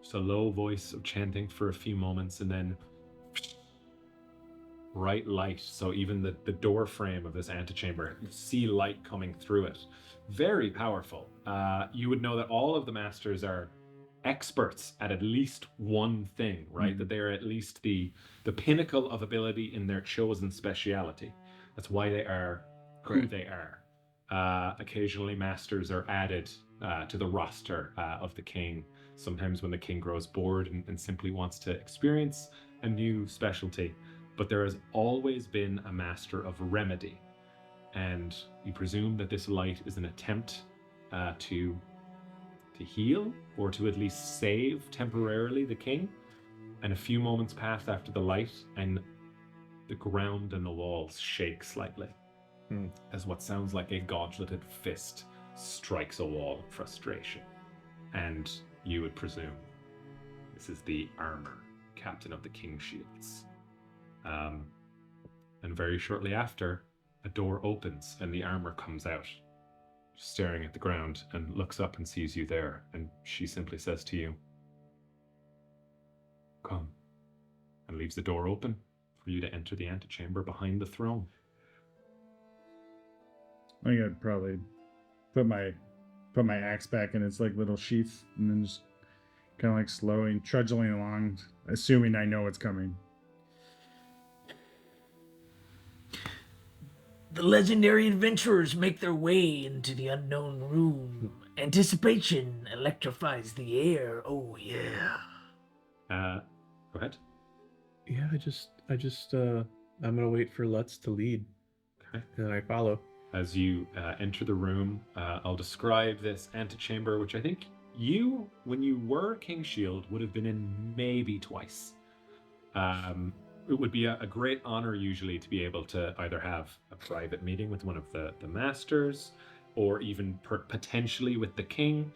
Just a low voice of chanting for a few moments, and then bright light. So even the door frame of this antechamber, you see light coming through it. Very powerful. You would know that all of the masters are experts at least one thing, right? That they are at least the pinnacle of ability in their chosen speciality. That's why they are who they are. Occasionally masters are added to the roster of the king, sometimes when the king grows bored and simply wants to experience a new specialty. But there has always been a master of remedy, and you presume that this light is an attempt to heal, or to at least save temporarily the king. And a few moments pass after the light, and the ground and the walls shake slightly as what sounds like a gauntleted fist strikes a wall in frustration. And you would presume this is the armor captain of the King Shields. And very shortly after, a door opens and the armor comes out, staring at the ground, and looks up and sees you there, and she simply says to you, "Come," and leaves the door open for you to enter the antechamber behind the throne. I think I'd probably put my axe back in its like little sheath and then just kind of like slowly trudging along, assuming I know what's coming. The legendary adventurers make their way into the unknown room. Anticipation electrifies the air. Oh yeah. Go ahead. Yeah, I just I'm gonna wait for Lutz to lead. Okay. And then I follow. as you enter the room. I'll describe this antechamber, which I think you, when you were King Shield, would have been in maybe twice. It would be a great honor usually to be able to either have a private meeting with one of the masters, or even potentially with the king.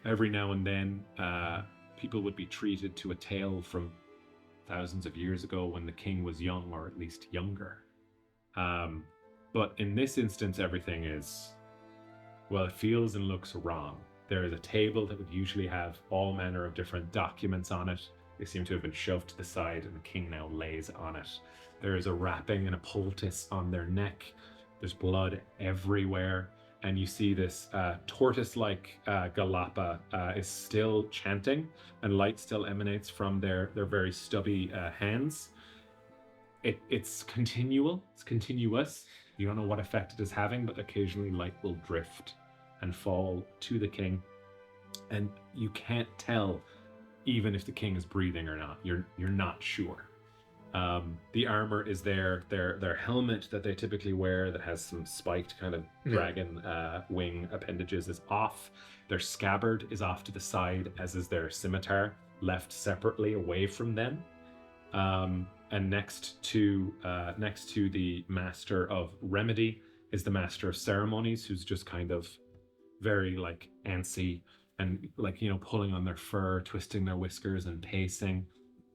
Every now and then, people would be treated to a tale from thousands of years ago when the king was young, or at least younger. But in this instance, everything is, well, it feels and looks wrong. There is a table that would usually have all manner of different documents on it. They seem to have been shoved to the side, and the king now lays on it. There is a wrapping and a poultice on their neck. There's blood everywhere. And you see this tortoise-like Galapa is still chanting, and light still emanates from their very stubby hands. It's continual. It's continuous. You don't know what effect it is having, but occasionally light will drift and fall to the king. And you can't tell even if the king is breathing or not. You're not sure. The armor is there. Their helmet that they typically wear that has some spiked kind of dragon wing appendages is off. Their scabbard is off to the side, as is their scimitar, left separately away from them. And next to the Master of Remedy is the Master of Ceremonies, who's just kind of very like antsy and like, pulling on their fur, twisting their whiskers and pacing.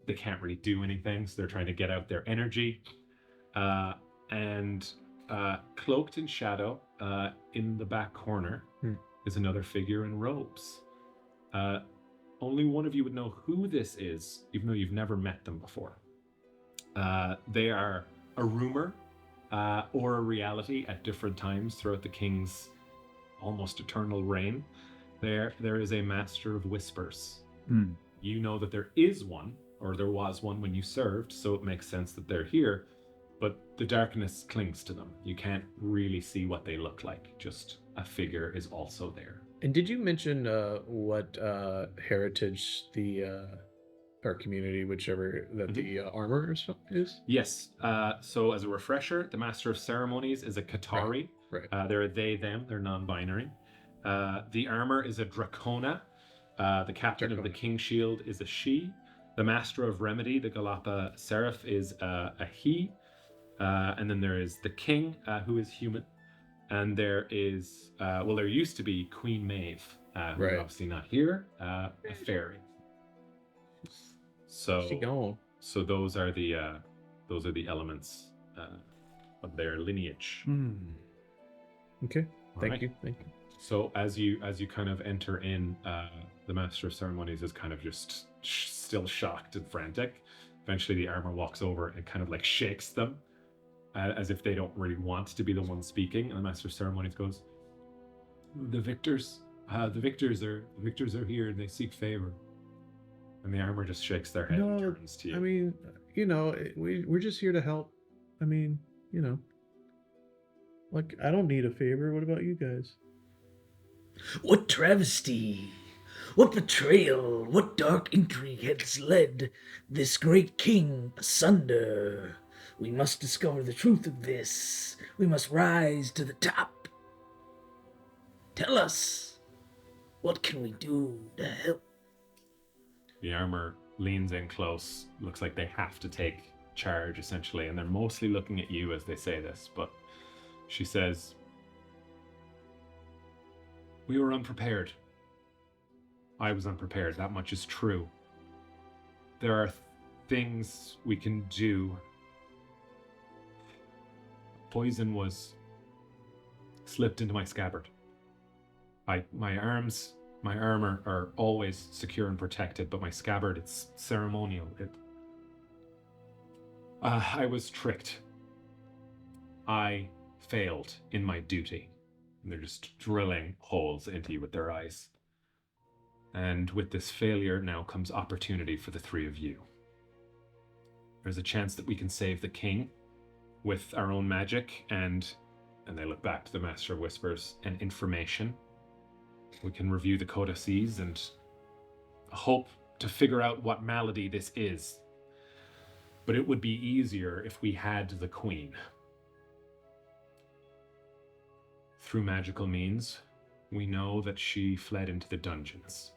They can't really do anything, so they're trying to get out their energy. And cloaked in shadow, in the back corner, is another figure in robes. Only one of you would know who this is, even though you've never met them before. They are a rumor or a reality at different times throughout the king's almost eternal reign. There is a Master of Whispers. You know that there is one, or there was one when you served, so it makes sense that they're here, but the darkness clings to them. You can't really see what they look like, just a figure is also there. And did you mention what heritage our community, whichever, that the armor or stuff is? Yes. So as a refresher, the Master of Ceremonies is a Qatari. Right. They're a they, them. They're non-binary. The armor is a Dracona. The captain of the King Shield is a she. The Master of Remedy, the Galapa Seraph, is a he. And then there is the King, who is human. And there is, there used to be Queen Maeve, who is obviously not here, a fairy. So she gone. So those are the elements of their lineage. Okay. Thank Right. you. So as you kind of enter in, the Master of Ceremonies is kind of just still shocked and frantic. Eventually the armor walks over and kind of like shakes them, as if they don't really want to be the one speaking. And the Master of Ceremonies goes, the victors are here and they seek favor. And the armor just shakes their head and turns to you. I mean, we're just here to help. I mean, like, I don't need a favor. What about you guys? What travesty, what betrayal, what dark intrigue has led this great king asunder? We must discover the truth of this. We must rise to the top. Tell us, what can we do to help? The armor leans in close. Looks like they have to take charge, essentially, and they're mostly looking at you as they say this, but she says, we were unprepared. I was unprepared. That much is true. There are things we can do. Poison was slipped into my scabbard. My armor are always secure and protected, but my scabbard, it's ceremonial. I was tricked. I failed in my duty. And they're just drilling holes into you with their eyes. And with this failure now comes opportunity for the three of you. There's a chance that we can save the king with our own magic and they look back to the Master of Whispers, and information. We can review the codices and hope to figure out what malady this is. But it would be easier if we had the queen. through magical means, we know that she fled into the dungeons.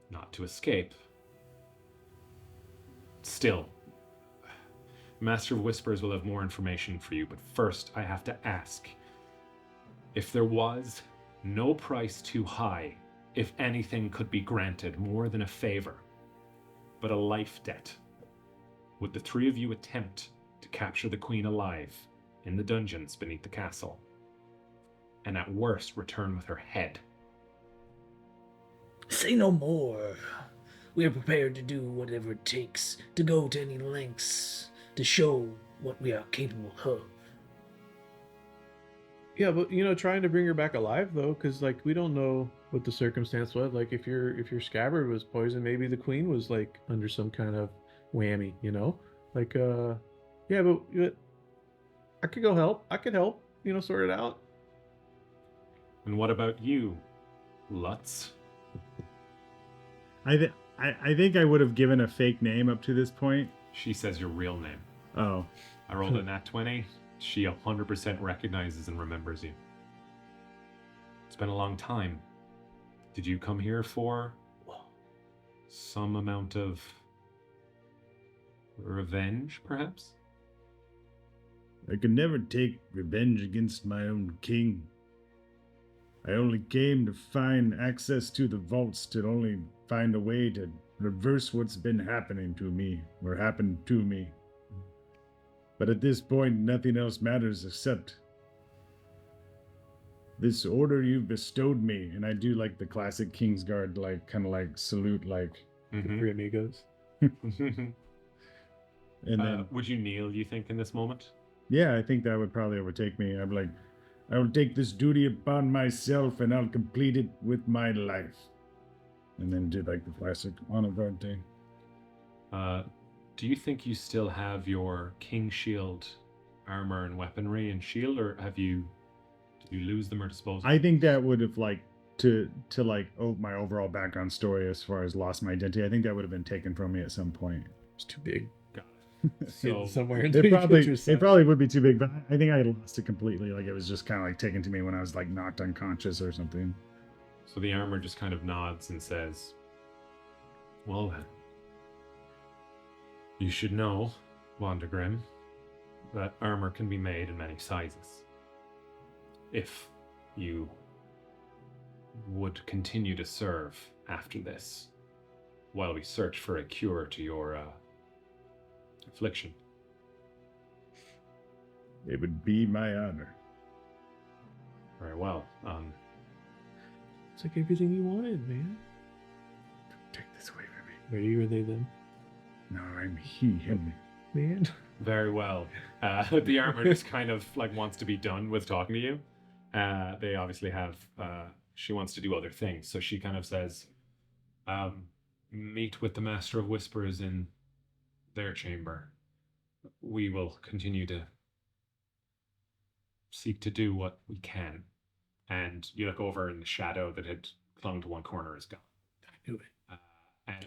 Not to escape. Still, Master of Whispers will have more information for you, but first I have to ask, if there was no price too high, if anything could be granted more than a favor, but a life debt, would the three of you attempt to capture the Queen alive in the dungeons beneath the castle, and at worst return with her head? Say no more. We are prepared to do whatever it takes, to go to any lengths, to show what we are capable of. Yeah, but trying to bring her back alive though, because like we don't know what the circumstance was. Like if your scabbard was poisoned, maybe the queen was like under some kind of whammy, Like yeah, but I could go help. I could help, sort it out. And what about you, Lutz? I think I would have given a fake name up to this point. She says your real name. Oh. I rolled a nat 20. She 100% recognizes and remembers you. It's been a long time. Did you come here for some amount of revenge, perhaps? I could never take revenge against my own king. I only came to find access to the vaults, to only find a way to reverse what's been happening to me, or happened to me. But at this point, nothing else matters except this order you've bestowed me. And I do like the classic Kingsguard, like kind of like salute, like Three amigos. and then would you kneel, you think, in this moment? yeah, I think that would probably overtake me. I'm like, I will take this duty upon myself and I'll complete it with my life. And then do like the classic honor guard thing. Do you think you still have your king shield armor and weaponry and shield, or did you lose them or dispose of them? I think that would have like to like my overall background story as far as lost my identity. I think that would have been taken from me at some point. It's too big. Got it. So Somewhere in It probably would be too big, but I think I lost it completely. Like it was just kind of like taken to me when I was like knocked unconscious or something. So the armor just kind of nods and says, well then, you should know, Wandagrim, that armor can be made in many sizes. If you would continue to serve after this, while we search for a cure to your affliction. It would be my honor. Very well. It's like everything you wanted, man. Take this away from me. Were you or they them? No, I'm he, him. Man. Very well. The armor just kind of like wants to be done with talking to you. They obviously have, she wants to do other things. So she kind of says, meet with the Master of Whispers in their chamber. We will continue to seek to do what we can. And you look over and the shadow that had clung to one corner is gone. I knew it.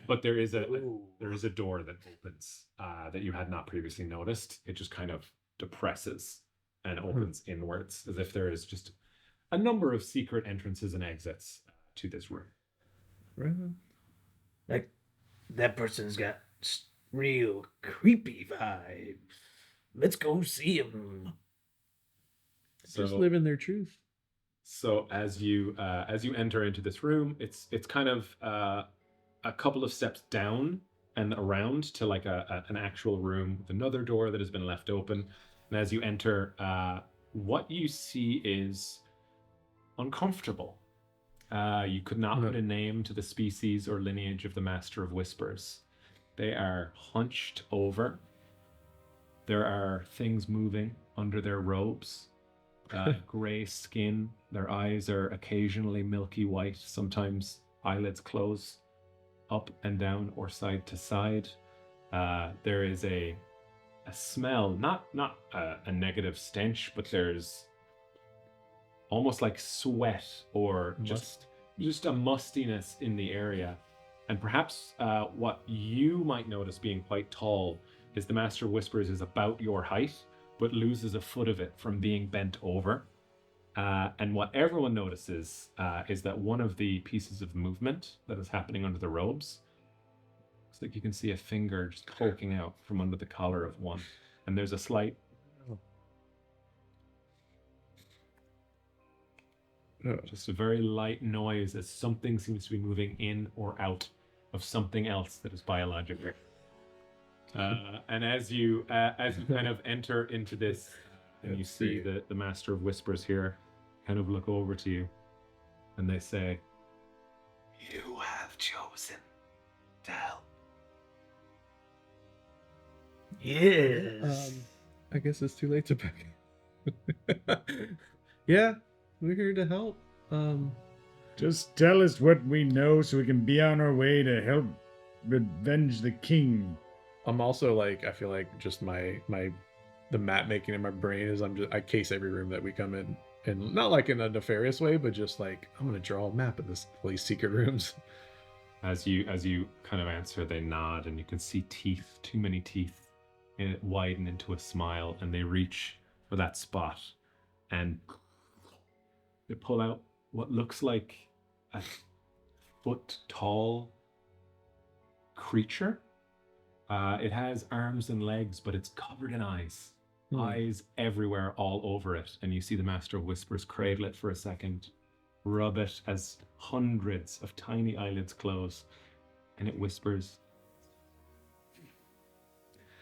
But there is a door that opens that you had not previously noticed. It just kind of depresses and opens inwards, as if there is just a number of secret entrances and exits to this room. Like, that person's got real creepy vibes. Let's go see him. Just living their truth. So as you enter into this room, it's kind of a couple of steps down and around to like an actual room with another door that has been left open. And as you enter, what you see is uncomfortable. You could not put a name to the species or lineage of the Master of Whispers. They are hunched over. There are things moving under their robes. Gray skin. Their eyes are occasionally milky white. Sometimes eyelids close up and down or side to side. There is a smell, not a negative stench, but there's almost like sweat or just a mustiness in the area. And perhaps what you might notice being quite tall is the Master of Whispers is about your height, but loses a foot of it from being bent over. And what everyone notices is that one of the pieces of movement that is happening under the robes, looks like you can see a finger just poking out from under the collar of one. And there's a slight just a very light noise as something seems to be moving in or out of something else that is biological. And as you kind of enter into this, and you see the Master of Whispers here, kind of look over to you, and they say, "You have chosen to help." Yes. I guess it's too late to back. Yeah, we're here to help. Just tell us what we know so we can be on our way to help revenge the king. I'm also like, I feel like just the map making in my brain is I case every room that we come in, and not like in a nefarious way, but just like I'm gonna draw a map of these secret rooms. As you kind of answer, they nod, and you can see teeth, too many teeth, and it widen into a smile, and they reach for that spot, and they pull out what looks like a foot-tall creature. It has arms and legs, but it's covered in eyes. Eyes everywhere, all over it. And you see the Master of Whispers cradle it for a second, rub it as hundreds of tiny eyelids close, and it whispers.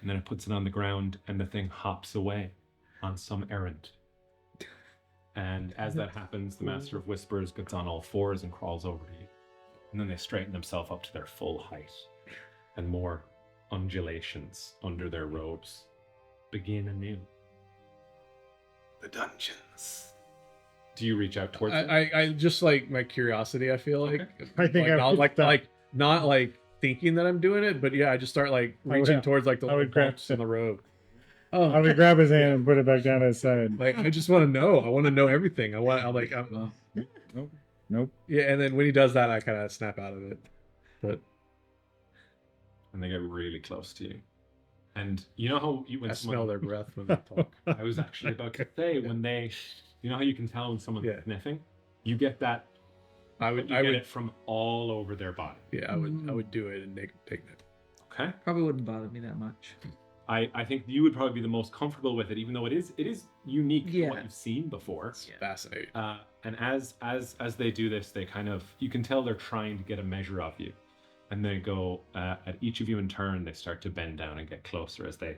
And then it puts it on the ground, and the thing hops away on some errand. And as that happens, the Master of Whispers gets on all fours and crawls over to you. And then they straighten themselves up to their full height, and more undulations under their robes begin anew. The dungeons. Do you reach out towards them? I just like my curiosity. I feel like I think I would like not like thinking that I'm doing it, but yeah, I just start like reaching towards like the I would grab bumps in the road. I would grab his hand and put it back down his side. Like I just want to know. I want to know everything. Nope. Yeah, and then when he does that, I kind of snap out of it. But And they get really close to you. And you know how when I someone, smell their breath when they talk. I was actually about to say, when they, you know how you can tell when someone's sniffing? You get that, I you would get it from all over their body. yeah, I would do it and take it. Okay? Probably wouldn't bother me that much. I think you would probably be the most comfortable with it, even though it is unique to what Yeah. you've seen before. It's fascinating. And as they do this, they kind of, you can tell they're trying to get a measure of you. And they go, at each of you in turn, they start to bend down and get closer as they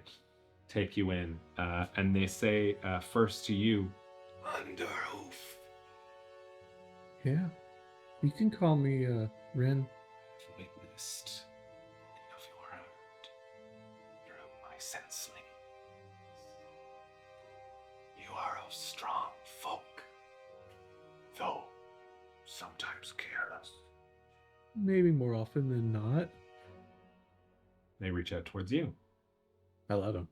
take you in. And they say, first to you, under oath. Yeah, you can call me Ren. Witnessed of your heart through my senseling. You are of strong folk, though sometimes careless. Maybe more often than not. They reach out towards you I let him.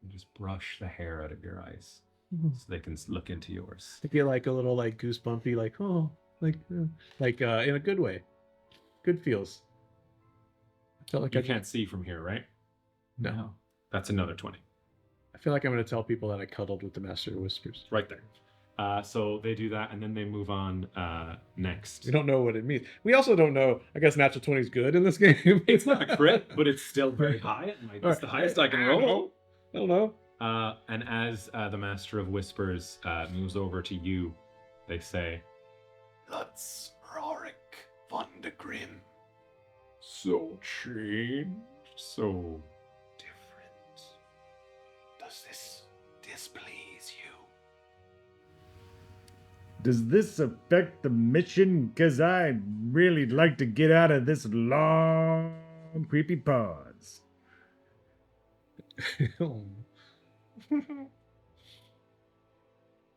and just brush the hair out of your eyes so they can look into yours. I get like a little like goosebumpy, like in a good way. Good feels. I felt like You can't see from here, right? No. That's another 20. I feel like I'm going to tell people that I cuddled with the Master of Whispers. Right there. So they do that, and then they move on next. We don't know what it means. We also don't know. I guess natural 20 is good in this game. It's not a crit, but it's still very high. It's the highest I can roll. I don't know. And as the Master of Whispers moves over to you, they say, Lutz Rorik von de Grim. So changed, so different. Does this displease you? Does this affect the mission? Because I'd really like to get out of this long, creepy pause.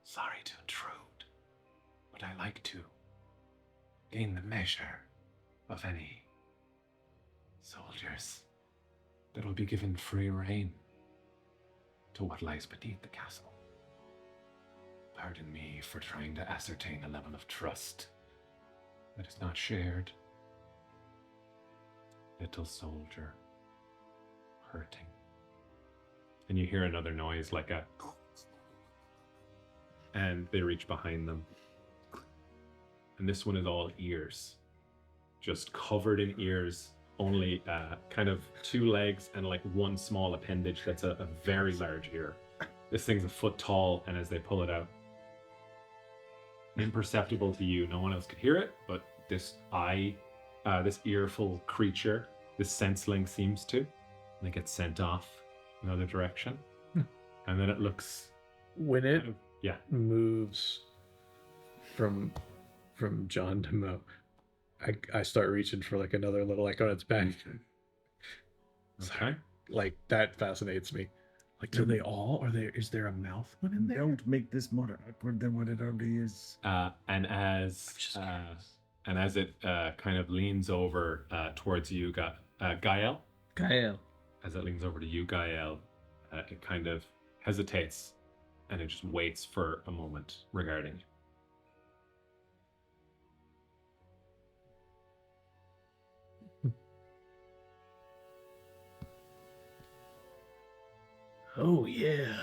Sorry to intrude, but I like to gain the measure of any soldiers that will be given free rein to what lies beneath the castle. Pardon me for trying to ascertain a level of trust that is not shared. Little soldier, hurting. And you hear another noise like a and they reach behind them. And this one is all ears. Just covered in ears, only kind of 2 legs and like one small appendage that's a very large ear. This thing's a foot tall, and as they pull it out, imperceptible to you, no one else could hear it, but this earful creature, this senseling seems to, and it gets sent off another direction. And then it looks When it kind of, yeah. moves from John to Mo, I start reaching for like another little like on its back. Okay. Like that fascinates me. Like, do they all? Is there a mouth one in there? Don't make this more awkward than what it already is. And as it kind of leans over towards you, Gael. Gael. As it leans over to you, Gael, it kind of hesitates, and it just waits for a moment regarding you. Oh, yeah.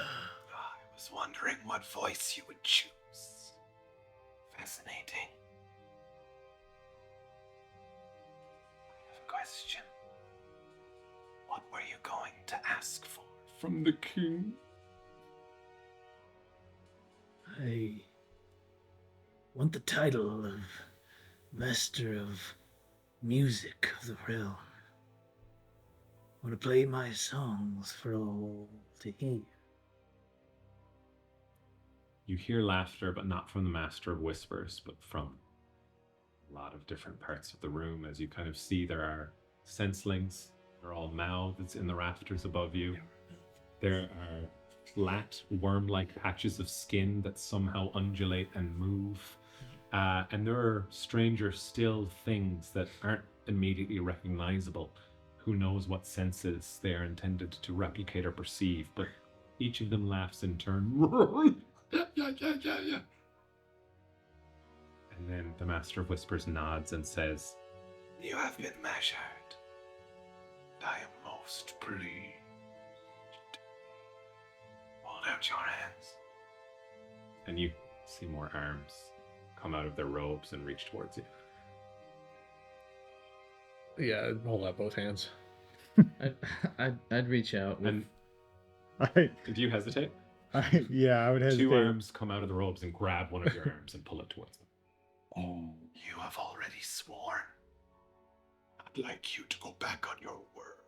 I was wondering what voice you would choose. Fascinating. I have a question. What were you going to ask for? From the king. I want the title of Master of Music of the Realm. I want to play my songs for all to hear. You hear laughter, but not from the Master of Whispers, but from a lot of different parts of the room. As you kind of see, there are senselings. They're all mouths in the rafters above you. There are flat, worm-like patches of skin that somehow undulate and move. And there are stranger still things that aren't immediately recognizable. Who knows what senses they are intended to replicate or perceive, but each of them laughs in turn. Yeah. And then the Master of Whispers nods and says, You have been measured. I am most pleased. Hold out your hands. and you see more arms come out of their robes and reach towards you. Yeah, hold out both hands. I'd reach out. And I do you hesitate? I would hesitate. Two arms come out of the robes and grab one of your arms and pull it towards them. Oh, you have already sworn. I'd like you to go back on your word.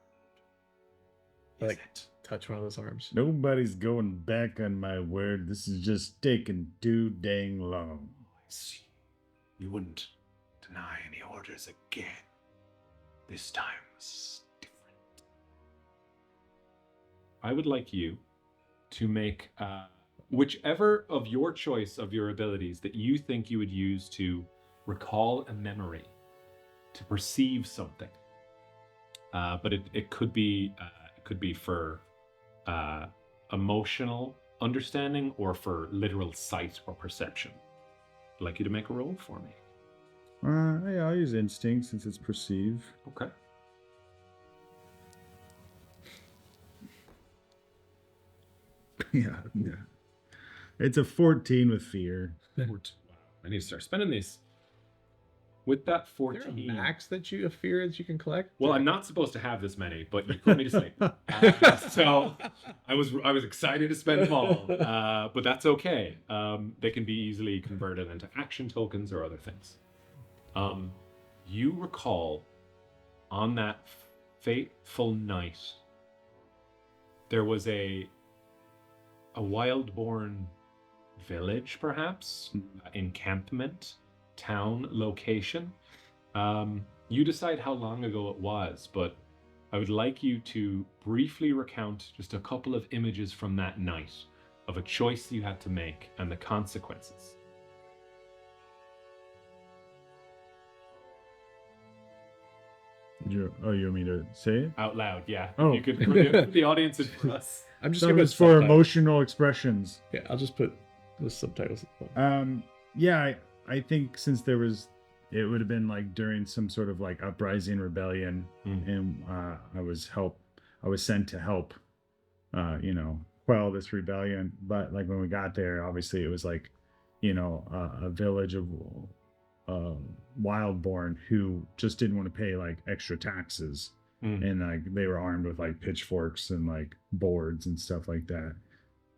Is Like- it? Touch one of those arms. Nobody's going back on my word. This is just taking too dang long. I see. You wouldn't deny any orders again. This time was different. I would like you to make whichever of your choice of your abilities that you think you would use to recall a memory, to perceive something. But it could be for emotional understanding or for literal sight or perception. I'd like you to make a roll for me. Yeah, I'll use instinct since it's perceive. Okay. Yeah. It's a 14 with fear. I need to start spending these. With that Is there a 14. max that you fear that you can collect? Well, I'm not supposed to have this many, but you put me to sleep. So I was excited to spend them all, but that's okay. They can be easily converted into action tokens or other things. You recall on that fateful night, there was a wild-born village, perhaps, encampment, town location. You decide how long ago it was, but I would like you to briefly recount just a couple of images from that night of a choice you had to make and the consequences. You want me to say it? Out loud, yeah. Oh. You could put the audience in for us. I'm just So gonna it's for subtitles. emotional expressions. Yeah, I'll just put the subtitles. Yeah, I think since it would have been like during some sort of like uprising rebellion, and I was sent to help, quell this rebellion. But like when we got there, obviously it was like a village of wildborn who just didn't want to pay like extra taxes, and like they were armed with like pitchforks and like boards and stuff like that.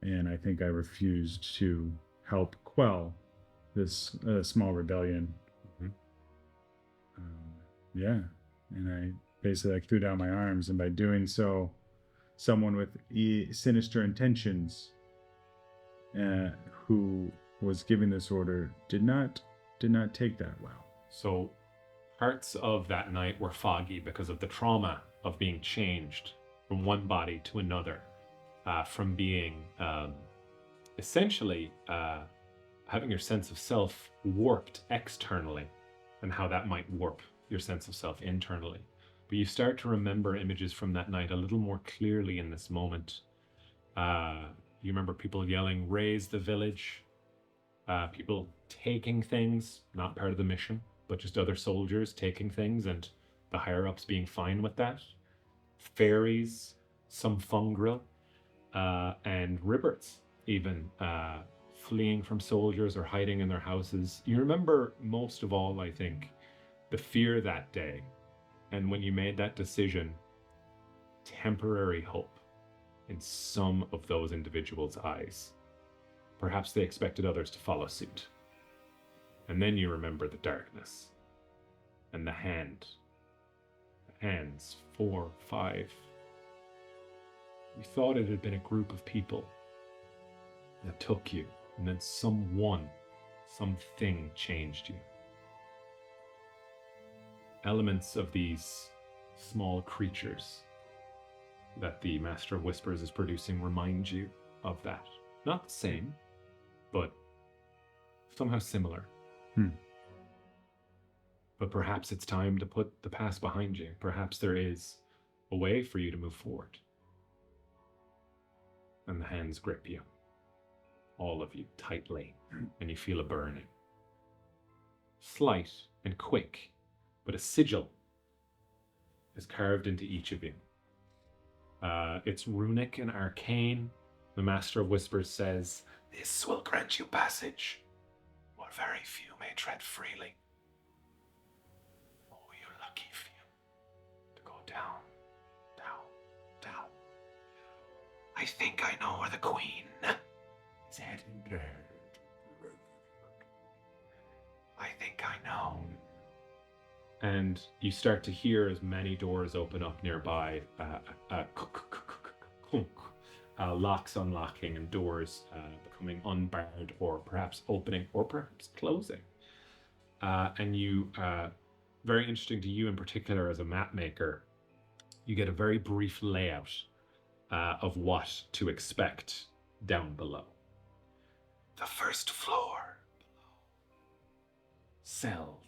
And I think I refused to help quell this small rebellion. Yeah, and I basically like threw down my arms, and by doing so, someone with sinister intentions, who was giving this order, did not take that well. So parts of that night were foggy because of the trauma of being changed from one body to another, from being essentially having your sense of self warped externally, and how that might warp your sense of self internally. But you start to remember images from that night a little more clearly in this moment. You remember people yelling, "Raise the village," people taking things, not part of the mission, but just other soldiers taking things, and the higher-ups being fine with that. Fairies, some fungrel, and ribberts even fleeing from soldiers or hiding in their houses. You remember most of all, I think, the fear that day, and when you made that decision, temporary hope in some of those individuals' eyes. Perhaps they expected others to follow suit. And then you remember the darkness and the hands, 4, 5. You thought it had been a group of people that took you, and then something changed you. Elements of these small creatures that the Master of Whispers is producing remind you of that. Not the same, but somehow similar. But perhaps it's time to put the past behind you. Perhaps there is a way for you to move forward. And the hands grip you, all of you, tightly, and you feel a burning. Slight and quick, but a sigil is carved into each of you. It's runic and arcane. The Master of Whispers says, "This will grant you passage, where very few may tread freely. Oh, you lucky few, to go down, down, down. I think I know where the Queen is headed. I think I know." And you start to hear as many doors open up nearby, locks unlocking and doors becoming unbarred, or perhaps opening, or perhaps closing. And you, very interesting to you in particular as a map maker, you get a very brief layout of what to expect down below. The first floor below. Cells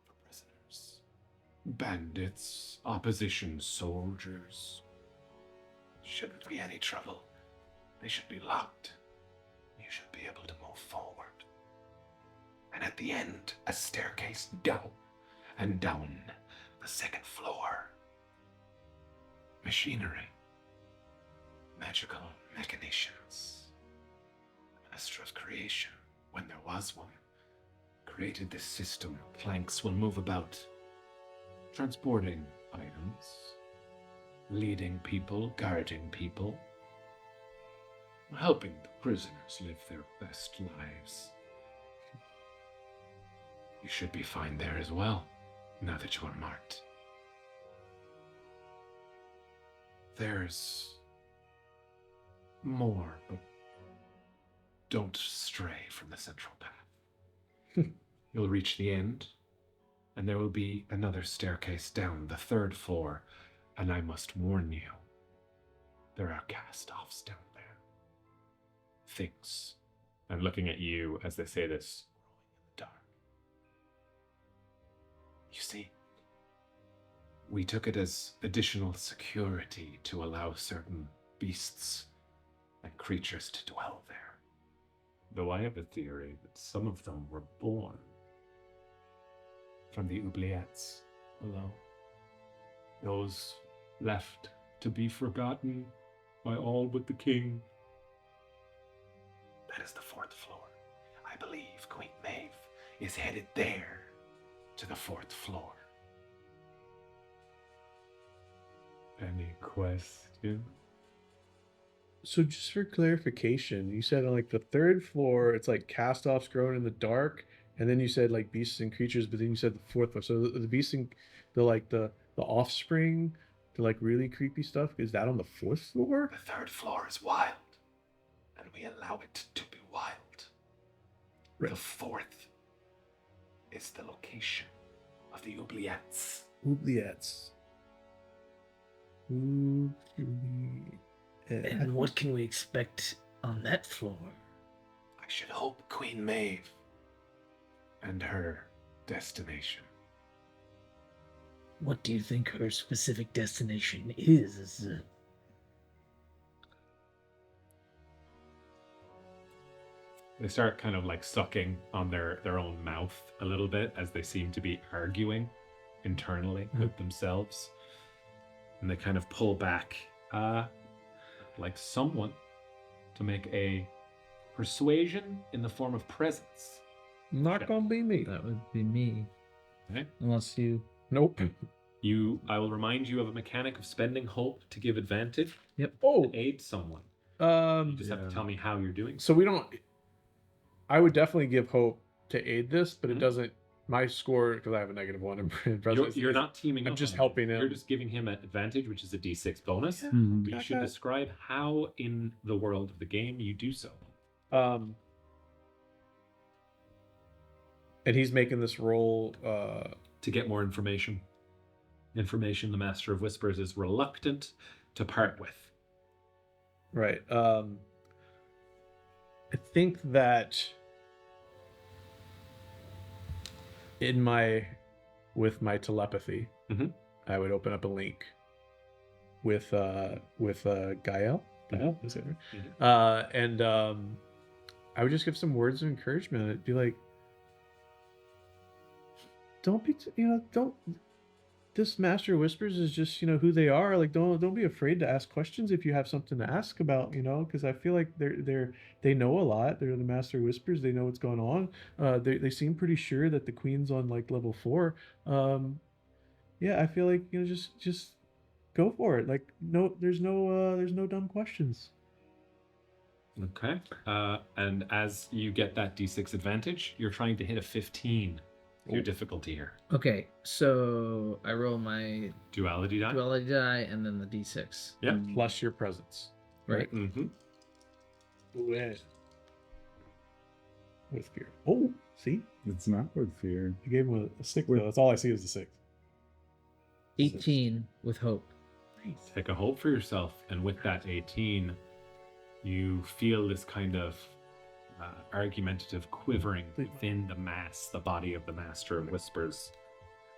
for prisoners, bandits, opposition soldiers. Shouldn't be any trouble. They should be locked. You should be able to move forward. And at the end, a staircase down and down the second floor. Machinery. Magical machinations. The Master of Creation, when there was one, created this system. Planks will move about, transporting items, leading people, guarding people, helping the prisoners live their best lives. You should be fine there as well, now that you are marked. There's more, but don't stray from the central path. You'll reach the end, and there will be another staircase down the third floor, and I must warn you, there are cast-offs down there. Things. And looking at you as they say this, growing in the dark. You see, we took it as additional security to allow certain beasts and creatures to dwell there. Though I have a theory that some of them were born from the oubliettes below. Those left to be forgotten by all but the king. That is the fourth floor. I believe is headed there, to the 4th floor. Any questions? So just for clarification, you said on like the 3rd floor, it's like cast-offs growing in the dark, and then you said like beasts and creatures, but then you said the 4th floor. So the beasts and the offspring, the like really creepy stuff, is that on the 4th floor? The 3rd floor is wild, and we allow it to be wild. Right. The 4th is the location of the oubliettes. Oubliettes. And what can we expect on that floor? I should hope Queen Maeve and her destination. What do you think her specific destination is? They start kind of like sucking on their own mouth a little bit as they seem to be arguing internally with themselves. And they kind of pull back, like someone to make a persuasion in the form of presence. Not gonna be me. That would be me. Okay. Unless you. Nope. I will remind you of a mechanic of spending hope to give advantage Oh. to aid someone. You just have Yeah. to tell me how you're doing. So we don't. I would definitely give hope to aid this, but it Mhm. doesn't. My score, because I have a -1 in presence. You're not teaming I'm up. just on helping him. You're just giving him an advantage, which is a D6 bonus. Mhm. But you should describe how in the world of the game you do so. And he's making this roll. To get more information. Information the Master of Whispers is reluctant to part with. Right. I think that with my telepathy, Mhm. I would open up a link with Gael. Gael, is it right? Mhm. And I would just give some words of encouragement. It'd be like, don't be, don't. This Master of Whispers is just, who they are. Like, don't be afraid to ask questions if you have something to ask about, because I feel like they know a lot. They're the Master of Whispers. They know what's going on. They seem pretty sure that the Queen's on like level 4. Yeah, I feel like just go for it. Like, no, there's no dumb questions. Okay. And as you get that D6 advantage, you're trying to hit a 15. Your difficulty here. Okay, so I roll my Duality die. duality die and then the d6. Yeah. Plus your presence. Right. Mm-hmm. With fear. Oh, see, It's not with fear. I gave him a 6 though. That's all I see is the 6. 18 with hope. Take a hope for yourself, and with that 18, you feel this kind of argumentative quivering within the body of the Master of Whispers,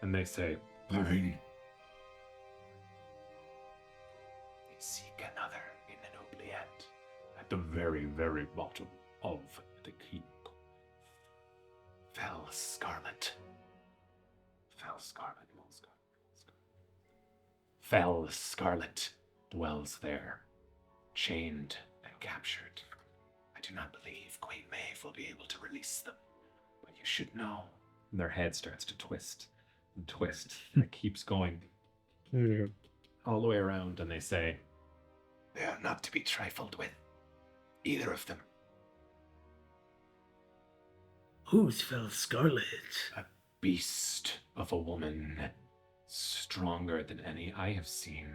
and they say, Fine. They seek another in an oubliette at the very, very bottom of the keep. Fell Scarlet. Fell Scarlet. Fell Scarlet dwells there, chained and captured. I do not believe Queen Maeve will be able to release them, but you should know. and their head starts to twist and twist, and it keeps going all the way around, and they say, They are not to be trifled with, either of them. Who's Fell Scarlet? A beast of a woman, stronger than any I have seen,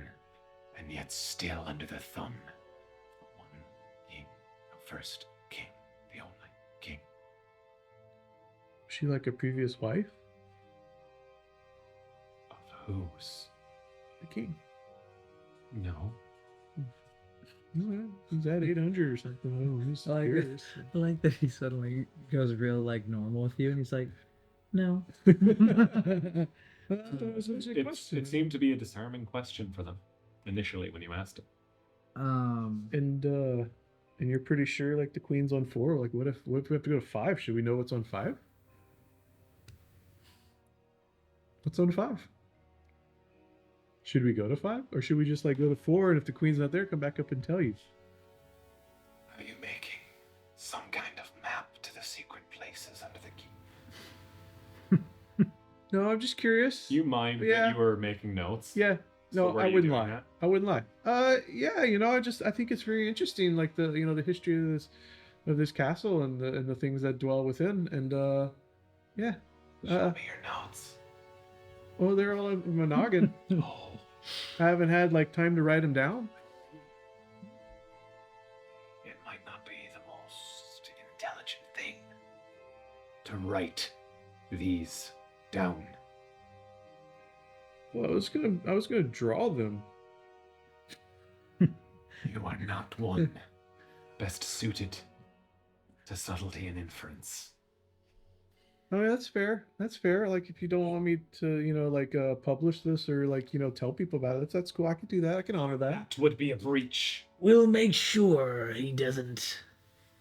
and yet still under the thumb of one king, the first king, the only king. Was she like a previous wife? Of whose? The king. no. He's at 800 or something. I don't know. He's I like curious. I like that he suddenly goes real like normal with you, and he's like, "No." It seemed to be a disarming question for them initially when you asked it. And you're pretty sure like the queen's on 4? Like what if we have to go to 5? Should we know what's on 5? What's on 5? Should we go to 5? Or should we just like go to 4, and if the queen's not there, come back up and tell you? Are you making some kind of map to the secret places under the keep? No, I'm just curious. You mind Yeah. that you were making notes? Yeah. So No, were I you wouldn't doing lie. that? I wouldn't lie. Yeah, I think it's very interesting, like the history of this castle and the things that dwell within, and yeah. Show me your notes. Oh, they're all in my noggin. Oh. I haven't had like time to write them down. It might not be the most intelligent thing to write these down. Well, I was gonna draw them. You are not one best suited to subtlety and inference. Oh, yeah, that's fair. That's fair. Like, if you don't want me to, publish this or tell people about it, that's cool. I can do that. I can honor that. That would be a breach. We'll make sure he doesn't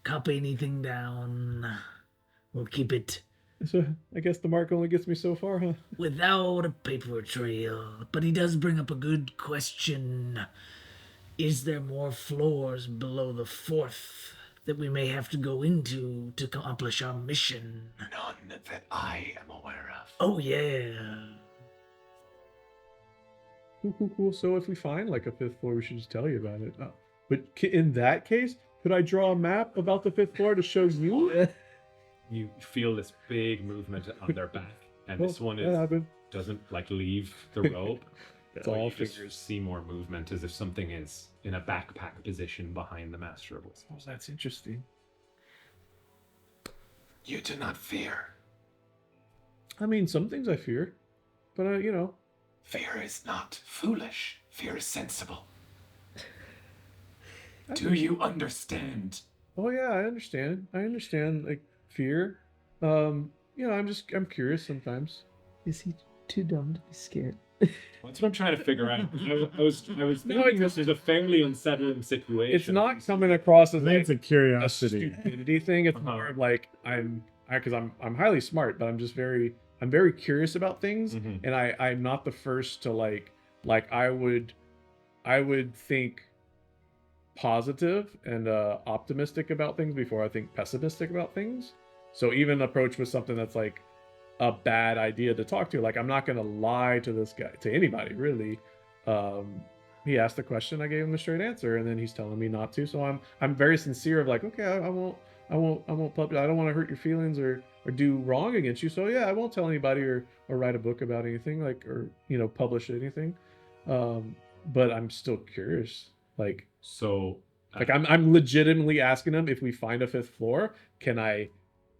copy anything down. We'll keep it So I guess the mark only gets me so far, huh? without a paper trail. But he does bring up a good question. Is there more floors below the fourth that we may have to go into to accomplish our mission? None that I am aware of. Oh, yeah. Cool. So if we find like a fifth floor, we should just tell you about it. But in that case, could I draw a map about the fifth floor to show you? You feel this big movement on their back, and Oh, this one that happened. doesn't like leave the rope. It's But all you just fingers. see more movement as if something is in a backpack position behind the Master of Whispers. Oh, that's interesting. You do not fear. I mean, some things I fear, but Fear is not foolish. Fear is sensible. Do you understand? Oh yeah, I understand. I understand like fear. I'm curious sometimes. Is he too dumb to be scared? That's what I'm trying to figure out. I was thinking this is a fairly unsettling situation. It's not coming across I as think like it's a a curiosity. stupidity thing. It's more of like because I'm highly smart, but I'm very curious about things, Mhm. and I'm not the first to like I would think positive and optimistic about things before I think pessimistic about things. So even approach with something that's like a bad idea to talk to, like I'm not gonna lie to this guy, to anybody really. He asked the question, I gave him a straight answer, and then he's telling me not to. So I'm very sincere of like, okay, I won't publish. I don't want to hurt your feelings or do wrong against you. So yeah, I won't tell anybody or write a book about anything like or publish anything. But I'm still curious. So I'm legitimately asking him, if we find a fifth floor, can I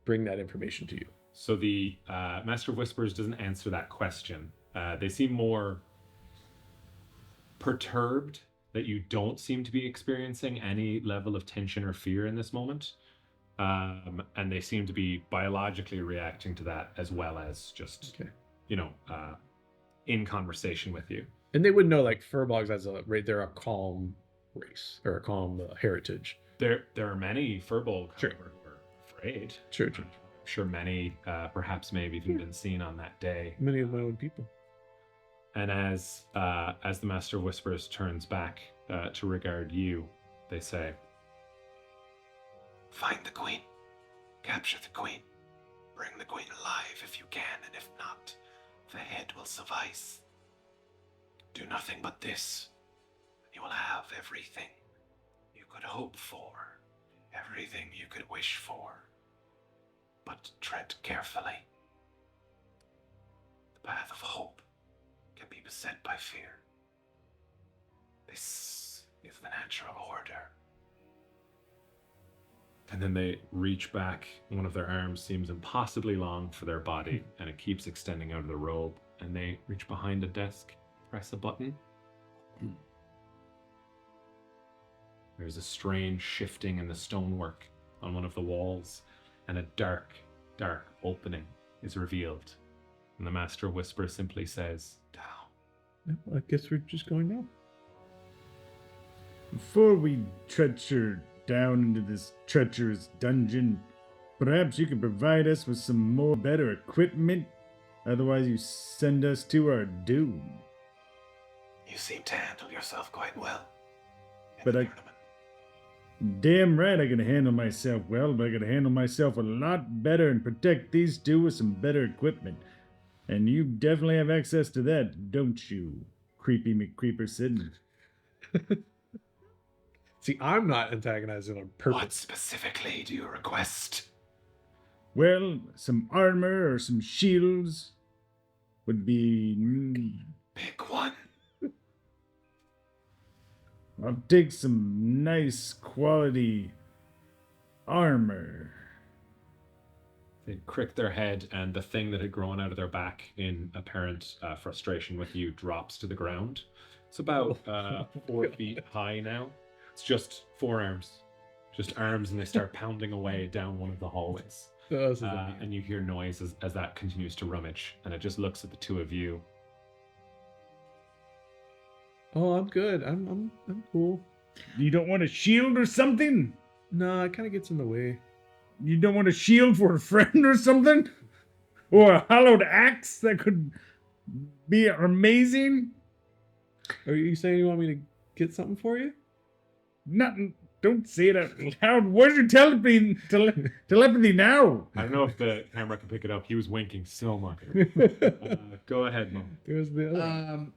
bring that information to you? So the Master of Whispers doesn't answer that question. They seem more perturbed that you don't seem to be experiencing any level of tension or fear in this moment. And they seem to be biologically reacting to that as well as just, Okay. in conversation with you. And they would know like furbolgs they're a calm race or a calm heritage. There are many Furbolg, Sure. however, who are afraid. Sure. I'm sure many, perhaps maybe even been seen on that day. Many of my own people. And as the Master of Whispers turns back to regard you, they say, Find the queen. Capture the queen. Bring the queen alive if you can, and if not, the head will suffice. Do nothing but this, and you will have everything you could hope for, everything you could wish for. But tread carefully. The path of hope can be beset by fear. This is the natural order. and then they reach back. One of their arms seems impossibly long for their body, and it keeps extending out of the robe. And they reach behind a desk, press a button. There's a strange shifting in the stonework on one of the walls, and a dark, dark opening is revealed. And the Master of Whisper simply says, "Down." I guess we're just going now. Before we treacher down into this treacherous dungeon, perhaps you could provide us with some more better equipment? Otherwise, you send us to our doom. You seem to handle yourself quite well. in But the I- tournament. Damn right I can handle myself well, but I can handle myself a lot better and protect these two with some better equipment. And you definitely have access to that, don't you, creepy McCreeperson? See, I'm not antagonizing on What purpose. specifically do you request? Well, some armor or some shields would be. Pick one. I'll take some nice quality armor. They crick their head, and the thing that had grown out of their back in apparent frustration with you drops to the ground. It's about 4 feet high now. It's just 4 arms. Just arms, and they start pounding away down one of the hallways. This is And you hear noise as that continues to rummage, and it just looks at the two of you. Oh, I'm good. I'm cool. You don't want a shield or something? No, it kind of gets in the way. You don't want a shield for a friend or something? Or a hollowed axe that could be amazing? Are you saying you want me to get something for you? Nothing. Don't say it out loud. Where's your telepathy now? I don't know if the camera can pick it up. He was winking so much. Go ahead, Mom. There's the other.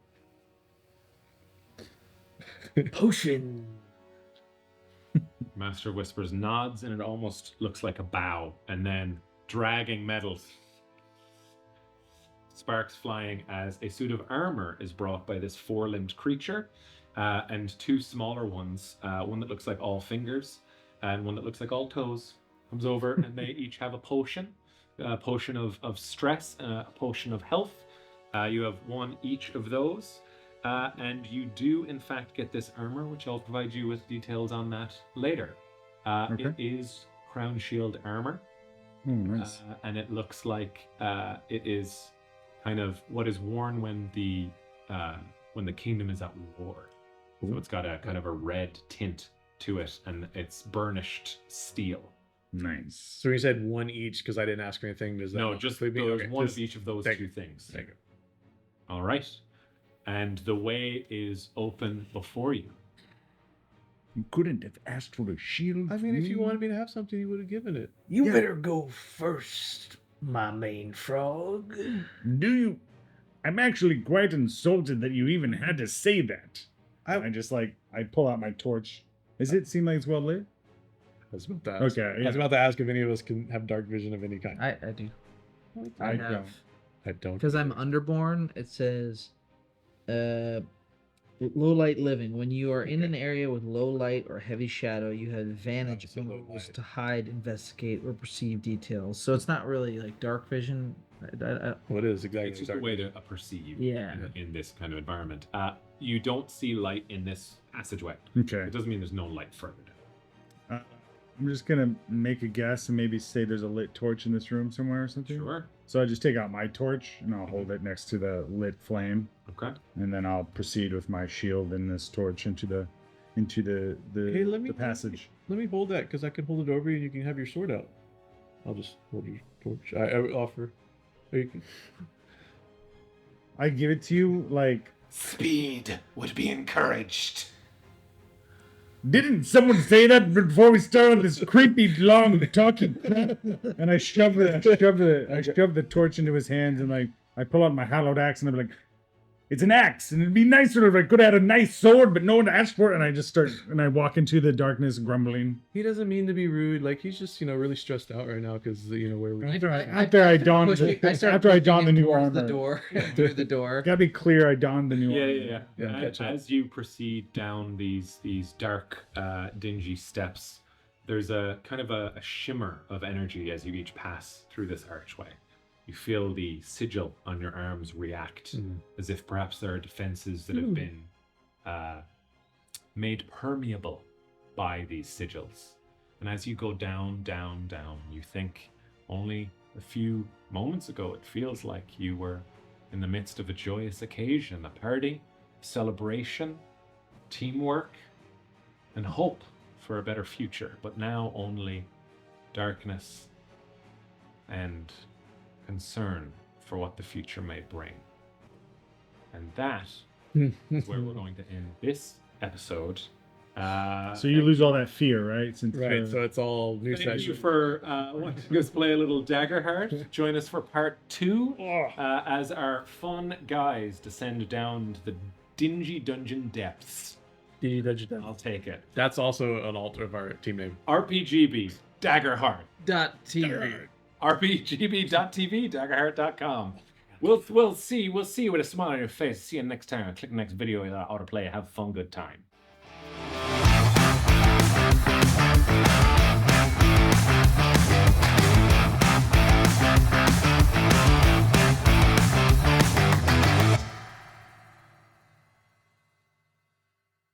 Potion. Master of Whispers nods, and it almost looks like a bow, and then dragging metals, sparks flying as a suit of armor is brought by this 4-limbed creature, and 2 smaller ones, one that looks like all fingers and one that looks like all toes, comes over, and they each have a potion of stress, a potion of health. You have one each of those. And you do, in fact, get this armor, which I'll provide you with details on that later. Okay. It is crown shield armor, Oh, nice. and it looks like it is kind of what is worn when the kingdom is at war. So it's got a kind of a red tint to it, and it's burnished steel. Nice. So you said one each because I didn't ask for anything. Does that No, not just include me? there's Okay, one just- of each of those thank 2 you. things. There you go. All right. And the way is open before you. You couldn't have asked for a shield. I mean, if you wanted me to have something, you would have given it. You Yeah. better go first, my main frog. Do you? I'm actually quite insulted that you even had to say that. I just I pull out my torch. Does it seem like it's well lit? I was about to ask. Okay, I was about to ask if any of us can have dark vision of any kind. I do. I have. don't. I don't. Because I'm underborn, it says low light living. When you are in an area with low light or heavy shadow, you have advantage Oh, so on low rolls light. to hide, investigate, or perceive details. So it's not really like dark vision. What is exactly? It's just a dark way vision? to perceive Yeah. in this kind of environment. You don't see light in this passageway. Okay. It doesn't mean there's no light further down. I'm just gonna make a guess and maybe say there's a lit torch in this room somewhere or something. Sure. So I just take out my torch and I'll hold it next to the lit flame, Okay. and then I'll proceed with my shield and this torch into the Hey, let me- the passage. Let me hold that because I can hold it over you and you can have your sword out. I'll just hold your torch. I would offer. Or you can. I give it to you like. Speed would be encouraged. Didn't someone say that before we started this creepy long talking crap? And I shove the torch into his hands, and I pull out my hallowed axe, and I'm like, it's an axe, and it'd be nicer if I could have had a nice sword, but no one asked for it. And I just start and I walk into the darkness, grumbling. He doesn't mean to be rude. Like he's just really stressed out right now because where we. After I don the new armor. The door through the door. Gotta be clear, I donned the new armor. Yeah. Yeah, catch up. As you proceed down these dark, dingy steps, there's a kind of a shimmer of energy as you each pass through this archway. You feel the sigil on your arms react, as if perhaps there are defenses that have been made permeable by these sigils. And as you go down, you think only a few moments ago it feels like you were in the midst of a joyous occasion, a party, celebration, teamwork, and hope for a better future. But now only darkness and concern for what the future may bring. And that is where we're going to end this episode. So you lose all that fear, right? Since Right, so it's all new Thank you session. for wanting us to play a little Daggerheart. Join us for part 2 as our fun guys descend down to the dingy dungeon depths. I'll take it. That's also an alt of our team name. RPGB, Daggerheart. .tv. RPGB.tv, Daggerheart.com. We'll see with a smile on your face. See you next time. Click the next video, autoplay. Have fun, good time.